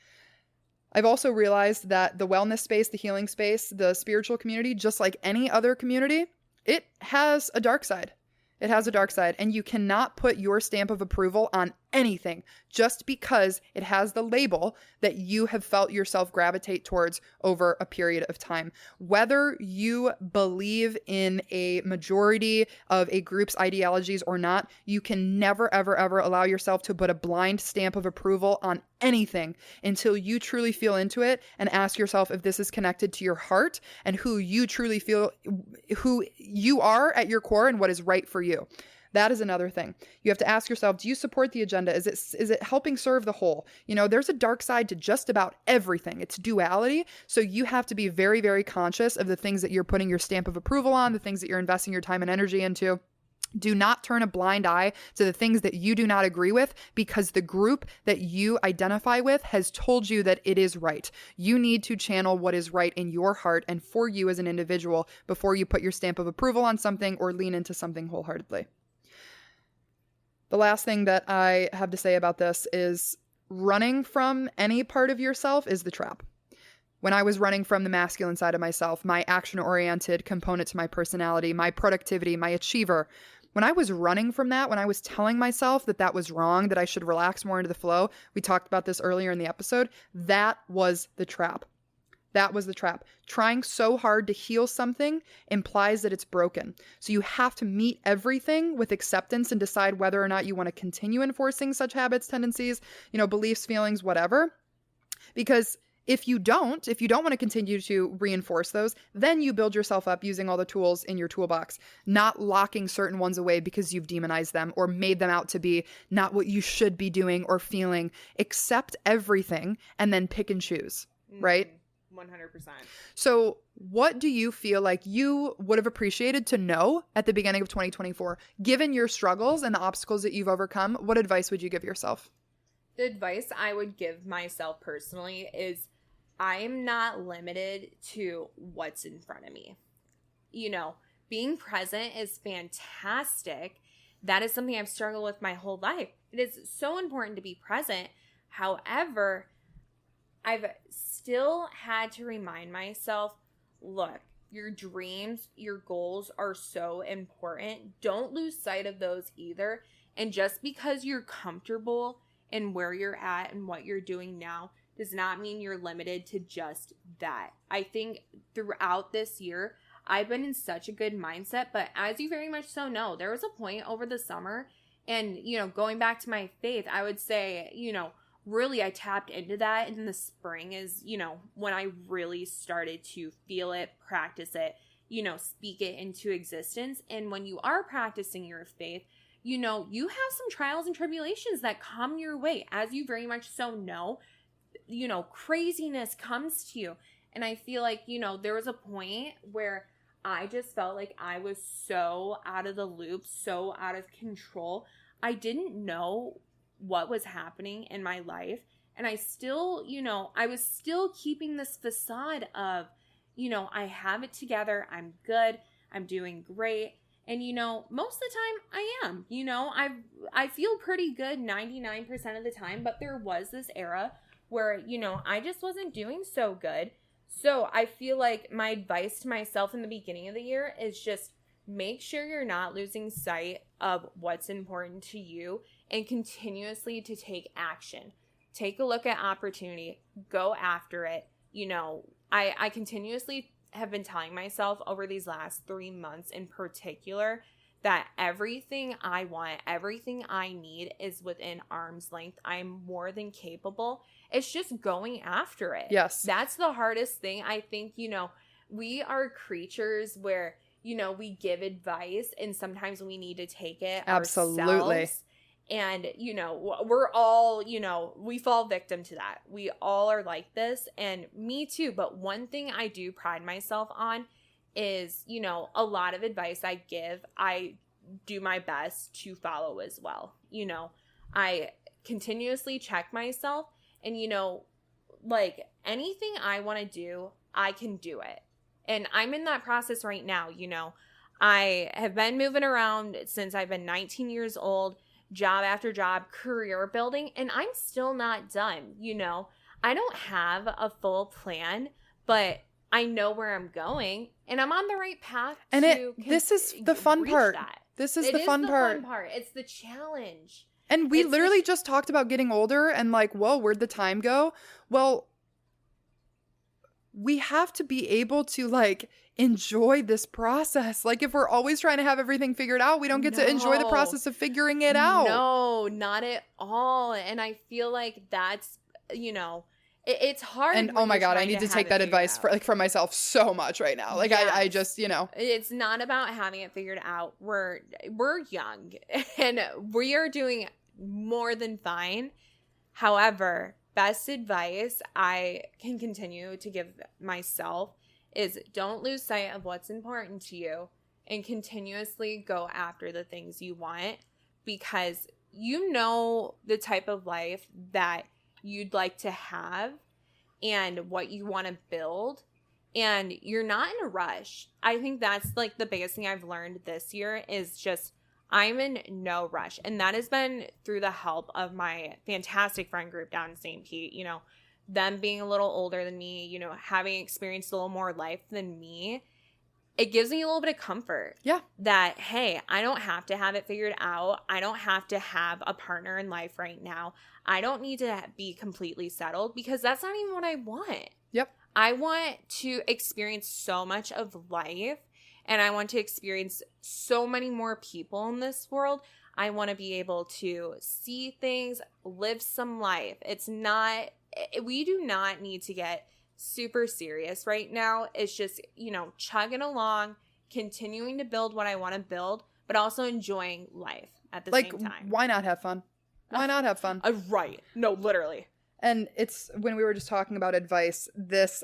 I've also realized that the wellness space, the healing space, the spiritual community, just like any other community, it has a dark side. It has a dark side, and you cannot put your stamp of approval on anything just because it has the label that you have felt yourself gravitate towards over a period of time. Whether you believe in a majority of a group's ideologies or not, you can never, ever, ever allow yourself to put a blind stamp of approval on anything until you truly feel into it and ask yourself if this is connected to your heart and who you truly feel, who you are at your core and what is right for you. That is another thing. You have to ask yourself, do you support the agenda? Is it helping serve the whole? You know, there's a dark side to just about everything. It's duality. So you have to be very, very conscious of the things that you're putting your stamp of approval on, the things that you're investing your time and energy into. Do not turn a blind eye to the things that you do not agree with because the group that you identify with has told you that it is right. You need to channel what is right in your heart and for you as an individual before you put your stamp of approval on something or lean into something wholeheartedly. The last thing that I have to say about this is running from any part of yourself is the trap. When I was running from the masculine side of myself, my action-oriented component to my personality, my productivity, my achiever, when I was running from that, when I was telling myself that that was wrong, that I should relax more into the flow, we talked about this earlier in the episode, that was the trap. That was the trap. Trying so hard to heal something implies that it's broken. So you have to meet everything with acceptance and decide whether or not you want to continue enforcing such habits, tendencies, beliefs, feelings, whatever. Because if you don't want to continue to reinforce those, then you build yourself up using all the tools in your toolbox, not locking certain ones away because you've demonized them or made them out to be not what you should be doing or feeling. Accept everything and then pick and choose, right? 100%. So what do you feel like you would have appreciated to know at the beginning of 2024? Given your struggles and the obstacles that you've overcome, what advice would you give yourself? The advice I would give myself personally is I'm not limited to what's in front of me. Being present is fantastic. That is something I've struggled with my whole life. It is so important to be present. However, I've still had to remind myself, look, your dreams, your goals are so important. Don't lose sight of those either. And just because you're comfortable in where you're at and what you're doing now does not mean you're limited to just that. I think throughout this year, I've been in such a good mindset, but as you very much so know, there was a point over the summer, and, you know, going back to my faith, I would say, you know, really I tapped into that in the spring is, you know, when I really started to feel it, practice it, you know, speak it into existence. And when you are practicing your faith, you know, you have some trials and tribulations that come your way. As you very much so know, you know, craziness comes to you. And I feel like, you know, there was a point where I just felt like I was so out of the loop, so out of control. I didn't know what was happening in my life. And I still, you know, I was still keeping this facade of, you know, I have it together. I'm good. I'm doing great. And, you know, most of the time I am, you know, I feel pretty good 99% of the time, but there was this era where, you know, I just wasn't doing so good. So I feel like my advice to myself in the beginning of the year is just make sure you're not losing sight of what's important to you and continuously to take action. Take a look at opportunity, go after it. You know, I continuously have been telling myself over these last 3 months in particular that everything I want, everything I need is within arm's length. I'm more than capable. It's just going after it. Yes. That's the hardest thing. I think, you know, we are creatures where, you know, we give advice and sometimes we need to take it Absolutely. ourselves. And, you know, we're all, you know, we fall victim to that. We all are like this, and me too. But one thing I do pride myself on is, you know, a lot of advice I give, I do my best to follow as well. You know, I continuously check myself, and, you know, like anything I want to do, I can do it. And I'm in that process right now. You know, I have been moving around since I've been 19 years old. Job after job, career building, and I'm still not done. You know, I don't have a full plan, but I know where I'm going, and I'm on the right path. And this is the fun part. That. This is the fun part. It's the challenge. And we literally just talked about getting older and like, whoa, where'd the time go? Well, we have to be able to like enjoy this process. Like if we're always trying to have everything figured out, we don't get to enjoy the process of figuring it out. No, not at all. And I feel like that's, you know, it's hard. And oh my God, I need to take that advice from myself so much right now. Like yes. I just, you know, it's not about having it figured out. We're young and we are doing more than fine. However, best advice I can continue to give myself is don't lose sight of what's important to you and continuously go after the things you want, because you know the type of life that you'd like to have and what you want to build, and you're not in a rush. I think that's like the biggest thing I've learned this year is just I'm in no rush. And that has been through the help of my fantastic friend group down in St. Pete, you know, them being a little older than me, you know, having experienced a little more life than me. It gives me a little bit of comfort. Yeah. That, hey, I don't have to have it figured out. I don't have to have a partner in life right now. I don't need to be completely settled, because that's not even what I want. Yep. I want to experience so much of life, and I want to experience so many more people in this world. I want to be able to see things, live some life. We do not need to get super serious right now. It's just, you know, chugging along, continuing to build what I want to build, but also enjoying life at the same time. Why not have fun? Why not have fun? Right. No, literally. And it's when we were just talking about advice,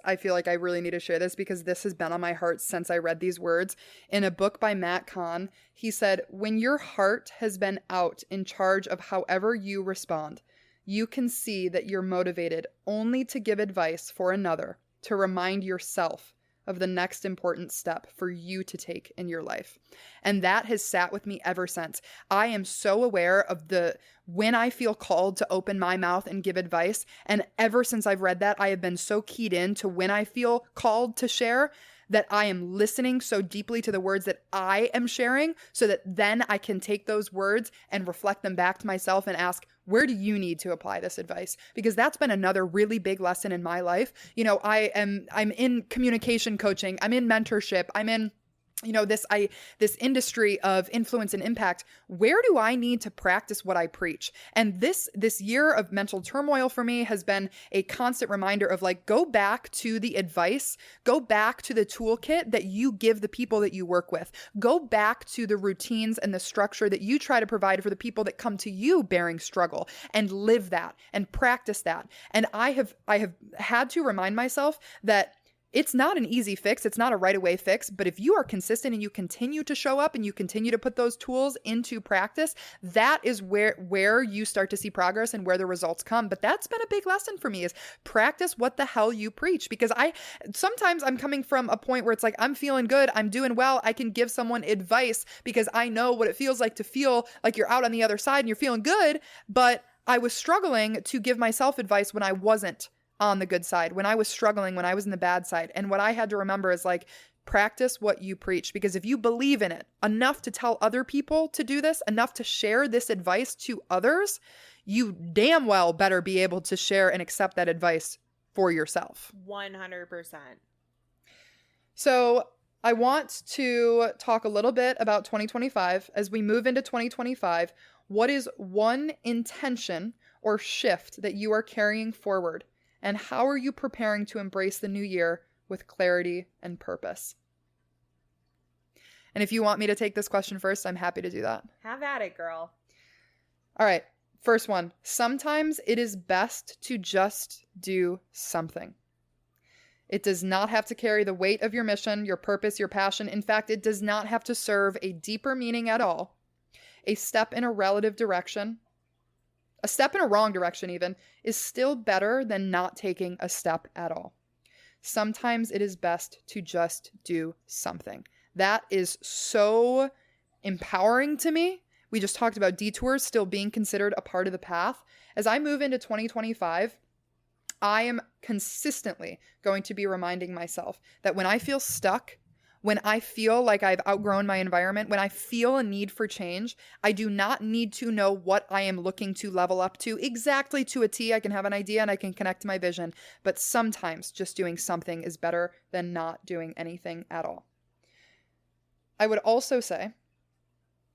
I feel like I really need to share this because this has been on my heart since I read these words. In a book by Matt Kahn, he said, when your heart has been out in charge of however you respond, you can see that you're motivated only to give advice for another, to remind yourself of the next important step for you to take in your life. And that has sat with me ever since. I am so aware of when I feel called to open my mouth and give advice. And ever since I've read that, I have been so keyed in to when I feel called to share that I am listening so deeply to the words that I am sharing, so that then I can take those words and reflect them back to myself and ask, where do you need to apply this advice? Because that's been another really big lesson in my life. You know, I'm in communication coaching, I'm in mentorship, I'm in this industry of influence and impact. Where do I need to practice what I preach? And this year of mental turmoil for me has been a constant reminder of like, go back to the advice, go back to the toolkit that you give the people that you work with, go back to the routines and the structure that you try to provide for the people that come to you bearing struggle, and live that and practice that. And I have had to remind myself that it's not an easy fix. It's not a right away fix. But if you are consistent and you continue to show up and you continue to put those tools into practice, that is where you start to see progress and where the results come. But that's been a big lesson for me, is practice what the hell you preach. Because sometimes I'm coming from a point where it's like, I'm feeling good, I'm doing well, I can give someone advice because I know what it feels like to feel like you're out on the other side and you're feeling good. But I was struggling to give myself advice when I wasn't on the good side, when I was struggling, when I was in the bad side. And what I had to remember is like, practice what you preach. Because if you believe in it enough to tell other people to do this, enough to share this advice to others, you damn well better be able to share and accept that advice for yourself. 100%. So I want to talk a little bit about 2025. As we move into 2025, what is one intention or shift that you are carrying forward? And how are you preparing to embrace the new year with clarity and purpose? And if you want me to take this question first, I'm happy to do that. Have at it, girl. All right. First one. Sometimes it is best to just do something. It does not have to carry the weight of your mission, your purpose, your passion. In fact, it does not have to serve a deeper meaning at all. A step in a relative direction, a step in a wrong direction even, is still better than not taking a step at all. Sometimes it is best to just do something. That is so empowering to me. We just talked about detours still being considered a part of the path. As I move into 2025, I am consistently going to be reminding myself that when I feel stuck, when I feel like I've outgrown my environment, when I feel a need for change, I do not need to know what I am looking to level up to exactly to a T. I can have an idea and I can connect to my vision, but sometimes just doing something is better than not doing anything at all. I would also say,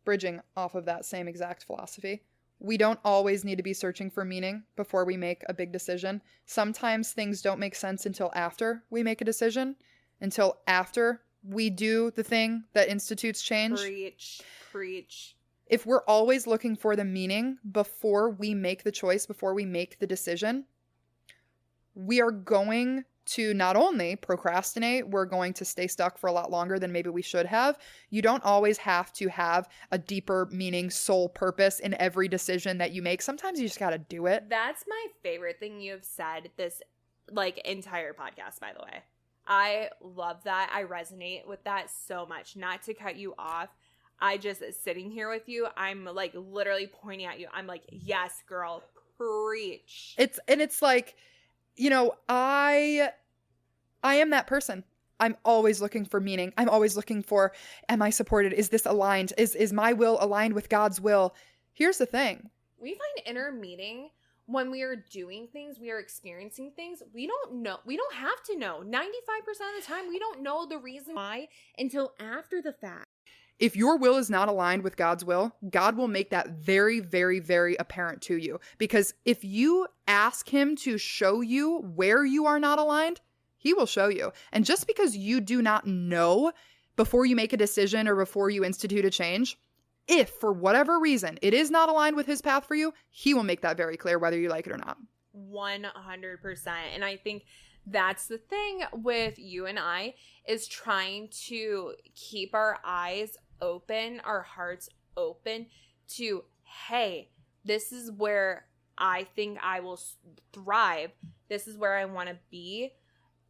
bridging off of that same exact philosophy, we don't always need to be searching for meaning before we make a big decision. Sometimes things don't make sense until after we make a decision, until after we do the thing that institutes change. Preach. If we're always looking for the meaning before we make the choice, before we make the decision, we are going to not only procrastinate, we're going to stay stuck for a lot longer than maybe we should have. You don't always have to have a deeper meaning, soul purpose in every decision that you make. Sometimes you just got to do it. That's my favorite thing you have said this entire podcast, by the way. I love that. I resonate with that so much. Not to cut you off. I just sitting here with you, I'm literally pointing at you. I'm like, yes, girl, preach. It's like, I am that person. I'm always looking for meaning. I'm always looking for, am I supported? Is this aligned? Is my will aligned with God's will? Here's the thing. We find inner meaning when we are doing things, we are experiencing things, we don't know. We don't have to know. 95% of the time, we don't know the reason why until after the fact. If your will is not aligned with God's will, God will make that very, very, very apparent to you. Because if you ask him to show you where you are not aligned, he will show you. And just because you do not know before you make a decision or before you institute a change, if for whatever reason it is not aligned with his path for you, he will make that very clear whether you like it or not. 100%. And I think that's the thing with you and I, is trying to keep our eyes open, our hearts open to, hey, this is where I think I will thrive. This is where I want to be.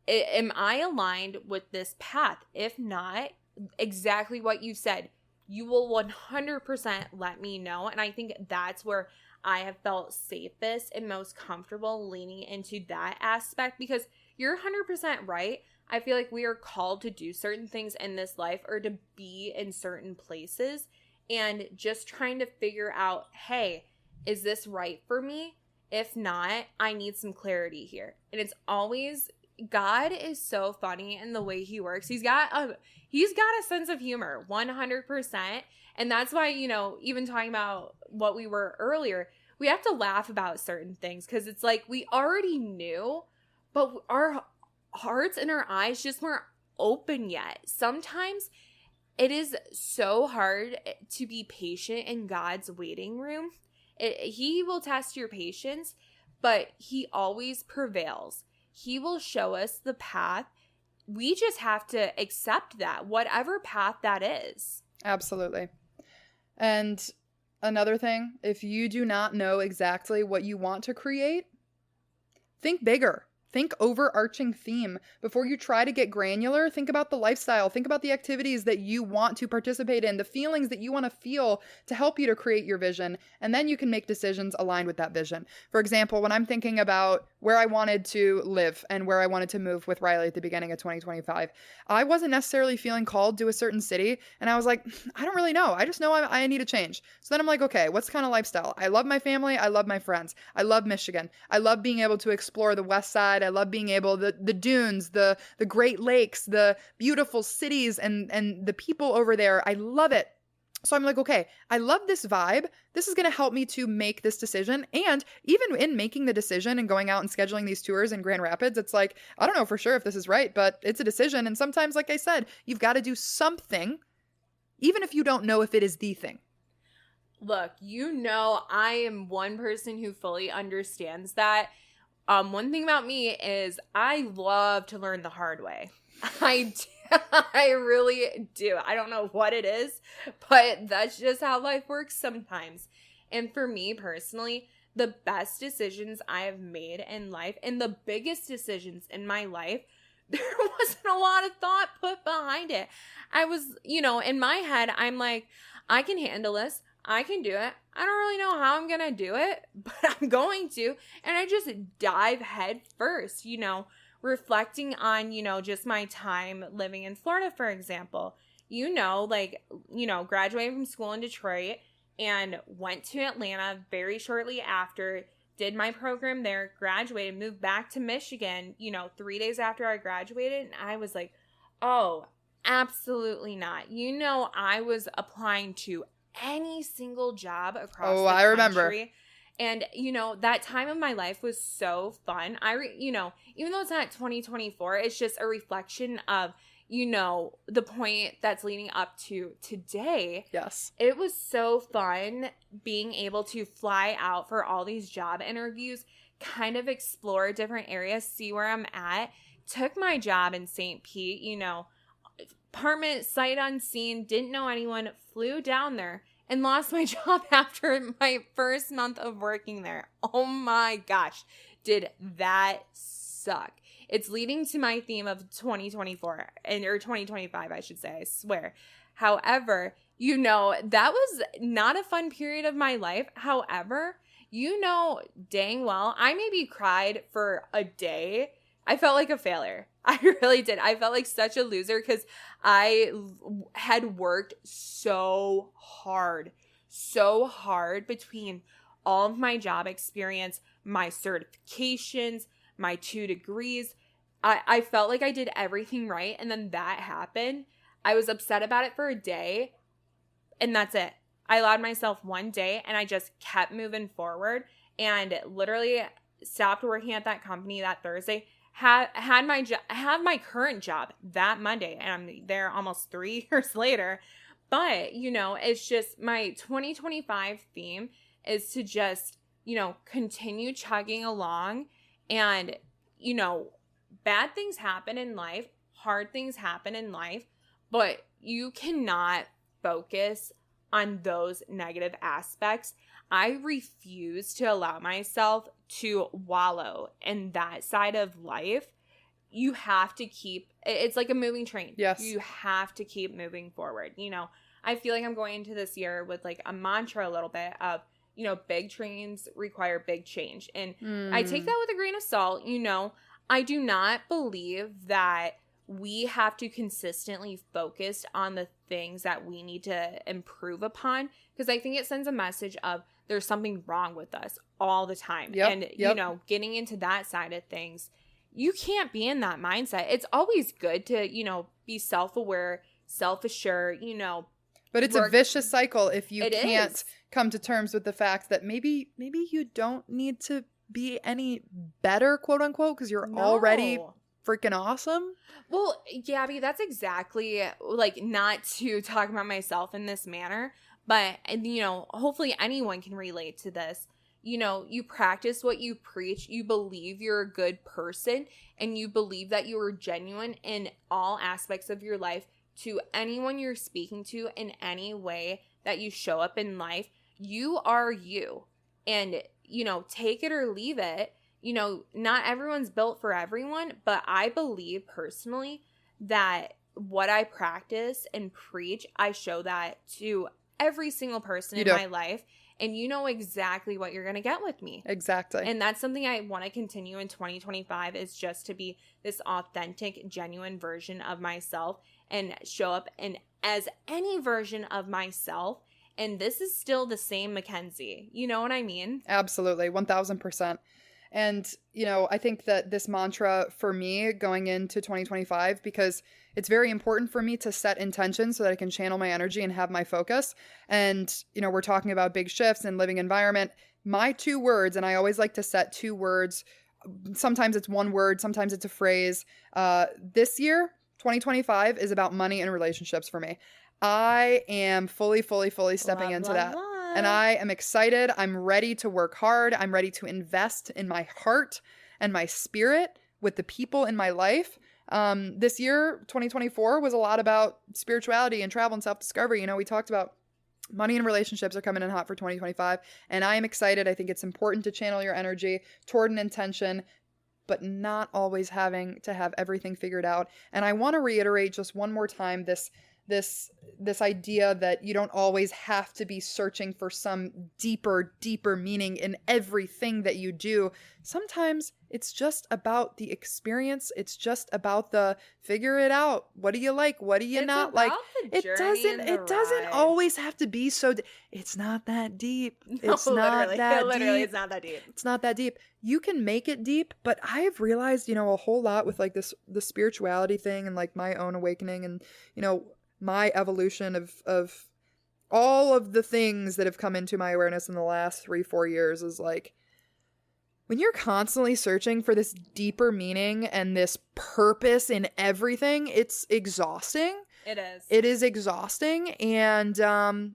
Am I aligned with this path? If not, exactly what you said, you will 100% let me know. And I think that's where I have felt safest and most comfortable leaning into that aspect, because you're 100% right. I feel like we are called to do certain things in this life or to be in certain places, and just trying to figure out, hey, is this right for me? If not, I need some clarity here. And it's always, God is so funny in the way he works. He's got a sense of humor, 100%. And that's why, you know, even talking about what we were earlier, we have to laugh about certain things because it's like we already knew, but our hearts and our eyes just weren't open yet. Sometimes it is so hard to be patient in God's waiting room. He will test your patience, but he always prevails. He will show us the path. We just have to accept that, whatever path that is. Absolutely. And another thing, if you do not know exactly what you want to create, think bigger. Think overarching theme. Before you try to get granular, think about the lifestyle. Think about the activities that you want to participate in, the feelings that you want to feel to help you to create your vision. And then you can make decisions aligned with that vision. For example, when I'm thinking about where I wanted to live and where I wanted to move with Riley at the beginning of 2025, I wasn't necessarily feeling called to a certain city. And I was like, I don't really know. I just know I need a change. So then I'm like, okay, what's kind of lifestyle? I love my family. I love my friends. I love Michigan. I love being able to explore the West Side. I love being able, the dunes, the Great Lakes, the beautiful cities and the people over there. I love it. So I'm like, okay, I love this vibe. This is going to help me to make this decision. And even in making the decision and going out and scheduling these tours in Grand Rapids, it's like, I don't know for sure if this is right, but it's a decision. And sometimes, like I said, you've got to do something, even if you don't know if it is the thing. Look, you know, I am one person who fully understands that. One thing about me is I love to learn the hard way. I really do. I don't know what it is, but that's just how life works sometimes. And for me personally, the best decisions I have made in life and the biggest decisions in my life, there wasn't a lot of thought put behind it. I was, you know, in my head, I'm like, I can handle this. I can do it. I don't really know how I'm going to do it, but I'm going to. And I just dive head first, you know, reflecting on, you know, just my time living in Florida, for example. You know, like, you know, graduated from school in Detroit and went to Atlanta very shortly after, did my program there, graduated, moved back to Michigan, you know, 3 days after I graduated. And I was like, oh, absolutely not. You know, I was applying to any single job across the country. I remember. And, you know, that time of my life was so fun. You know, even though it's not 2024, it's just a reflection of, you know, the point that's leading up to today. Yes. It was so fun being able to fly out for all these job interviews, kind of explore different areas, see where I'm at. Took my job in St. Pete, you know, apartment, sight unseen, didn't know anyone, flew down there and lost my job after my first month of working there. Oh my gosh, did that suck. It's leading to my theme of 2024 or 2025, I should say, I swear. However, you know, that was not a fun period of my life. However, you know dang well, I maybe cried for a day. I felt like a failure. I really did. I felt like such a loser because I had worked so hard between all of my job experience, my certifications, my 2 degrees. I felt like I did everything right. And then that happened. I was upset about it for a day. And that's it. I allowed myself one day and I just kept moving forward and literally stopped working at that company that Thursday. Have my current job that Monday, and I'm there almost 3 years later. But, you know, it's just my 2025 theme is to just, you know, continue chugging along. And, you know, bad things happen in life, hard things happen in life, but you cannot focus on those negative aspects. I refuse to allow myself to wallow in that side of life. You have to keep, it's like a moving train. Yes. You have to keep moving forward. You know, I feel like I'm going into this year with like a mantra a little bit of, you know, big trains require big change. And I take that with a grain of salt. You know, I do not believe that we have to consistently focus on the things that we need to improve upon, because I think it sends a message of there's something wrong with us all the time. And, you know, getting into that side of things, you can't be in that mindset. It's always good to, you know, be self-aware, self-assured, you know. But it's a vicious cycle if you can't is. come to terms with the fact that maybe you don't need to be any better, quote unquote, because you're already freaking awesome. Well, Gabby, that's exactly, like, not to talk about myself in this manner, but, you know, hopefully anyone can relate to this. You know, you practice what you preach, you believe you're a good person, and you believe that you are genuine in all aspects of your life to anyone you're speaking to in any way that you show up in life. You are you. And, you know, take it or leave it. You know, not everyone's built for everyone, but I believe personally that what I practice and preach, I show that to every single person in my life. And you know exactly what you're going to get with me. Exactly. And that's something I want to continue in 2025, is just to be this authentic, genuine version of myself and show up in as any version of myself. And this is still the same Mackenzie. You know what I mean? Absolutely. 1000%. And, you know, I think that this mantra for me going into 2025, because it's very important for me to set intentions so that I can channel my energy and have my focus. And, you know, we're talking about big shifts and living environment. My 2 words, and I always like to set 2 words. Sometimes it's 1 word, sometimes it's a phrase. This year, 2025 is about money and relationships for me. I am fully stepping into that. And I am excited. I'm ready to work hard. I'm ready to invest in my heart and my spirit with the people in my life. This year, 2024, was a lot about spirituality and travel and self-discovery. You know, we talked about money and relationships are coming in hot for 2025. And I am excited. I think it's important to channel your energy toward an intention, but not always having to have everything figured out. And I want to reiterate just one more time this idea that you don't always have to be searching for some deeper meaning in everything that you do. Sometimes it's just about the experience. It's just about the figure it out. What do you like? What do you not like? It doesn't always have to be so it's not that deep. It's not that deep. It's not that deep. It's not that deep. You can make it deep, but I've realized, you know, a whole lot with like the spirituality thing and like my own awakening and, you know, my evolution of all of the things that have come into my awareness in the last 3-4 years is like, when you're constantly searching for this deeper meaning and this purpose in everything, it's exhausting. It is. It is exhausting. And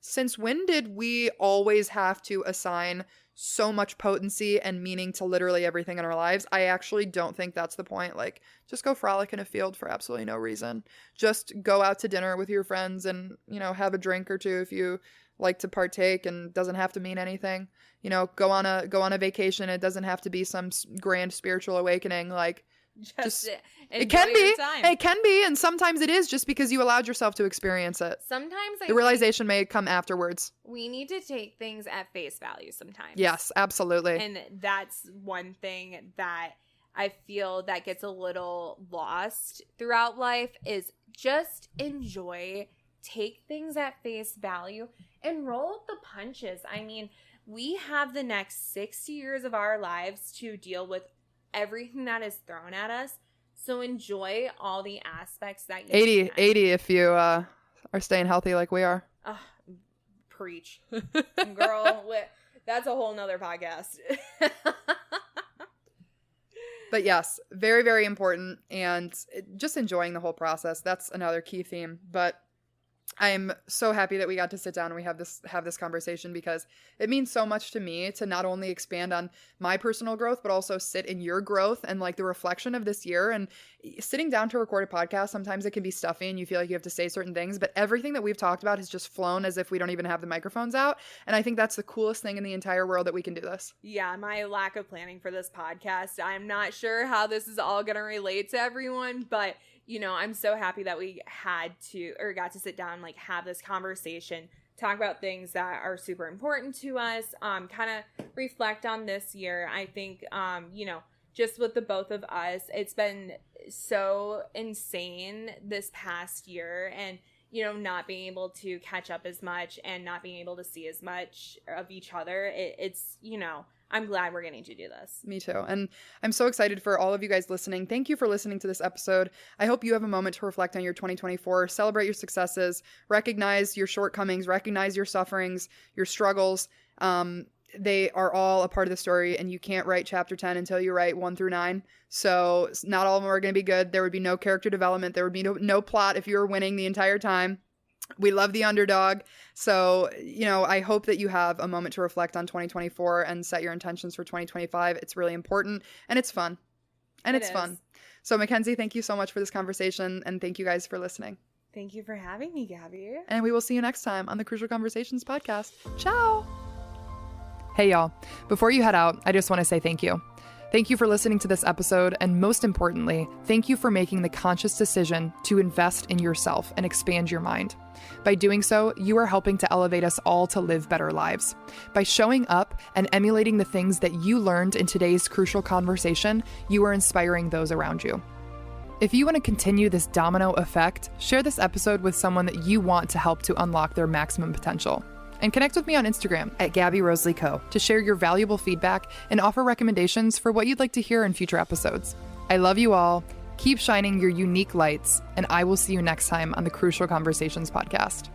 since when did we always have to assign so much potency and meaning to literally everything in our lives? I actually don't think that's the point. Like, just go frolic in a field for absolutely no reason. Just go out to dinner with your friends and, you know, have a drink or two if you like to partake, and doesn't have to mean anything. You know, go on a vacation. It doesn't have to be some grand spiritual awakening. Like, just it can be, and sometimes it is just because you allowed yourself to experience it. Sometimes the realization may come afterwards. We need to take things at face value sometimes. Yes, absolutely. And that's one thing that I feel that gets a little lost throughout life, is just enjoy, take things at face value, and roll with the punches. I mean, we have the next 60 years of our lives to deal with everything that is thrown at us. So enjoy all the aspects that you 80 if you are staying healthy like we are. Preach. Girl, that's a whole nother podcast. But yes, very, very important. And just enjoying the whole process. That's another key theme. But I'm so happy that we got to sit down and we have this conversation, because it means so much to me to not only expand on my personal growth, but also sit in your growth and like the reflection of this year. And sitting down to record a podcast, sometimes it can be stuffy and you feel like you have to say certain things, but everything that we've talked about has just flown as if we don't even have the microphones out. And I think that's the coolest thing in the entire world, that we can do this. Yeah, my lack of planning for this podcast, I'm not sure how this is all going to relate to everyone, but you know, I'm so happy that we got to sit down and like have this conversation, talk about things that are super important to us, kind of reflect on this year. I think, you know, just with the both of us, it's been so insane this past year, and not being able to catch up as much and not being able to see as much of each other. It's I'm glad we're getting to do this. Me too. And I'm so excited for all of you guys listening. Thank you for listening to this episode. I hope you have a moment to reflect on your 2024, celebrate your successes, recognize your shortcomings, recognize your sufferings, your struggles. They are all a part of the story, and you can't write chapter 10 until you write 1 through 9. So not all of them are going to be good. There would be no character development. There would be no plot if you were winning the entire time. We love the underdog. So, I hope that you have a moment to reflect on 2024 and set your intentions for 2025. It's really important, and it's fun. It's fun. So, Mackenzie, thank you so much for this conversation, and thank you guys for listening. Thank you for having me, Gabby. And we will see you next time on the Crucial Conversations podcast. Ciao. Hey, y'all. Before you head out, I just want to say thank you. Thank you for listening to this episode, and most importantly, thank you for making the conscious decision to invest in yourself and expand your mind. By doing so, you are helping to elevate us all to live better lives. By showing up and emulating the things that you learned in today's crucial conversation, you are inspiring those around you. If you want to continue this domino effect, share this episode with someone that you want to help to unlock their maximum potential. And connect with me on Instagram at @GabbyRosleyCo to share your valuable feedback and offer recommendations for what you'd like to hear in future episodes. I love you all. Keep shining your unique lights, and I will see you next time on the Crucial Conversations podcast.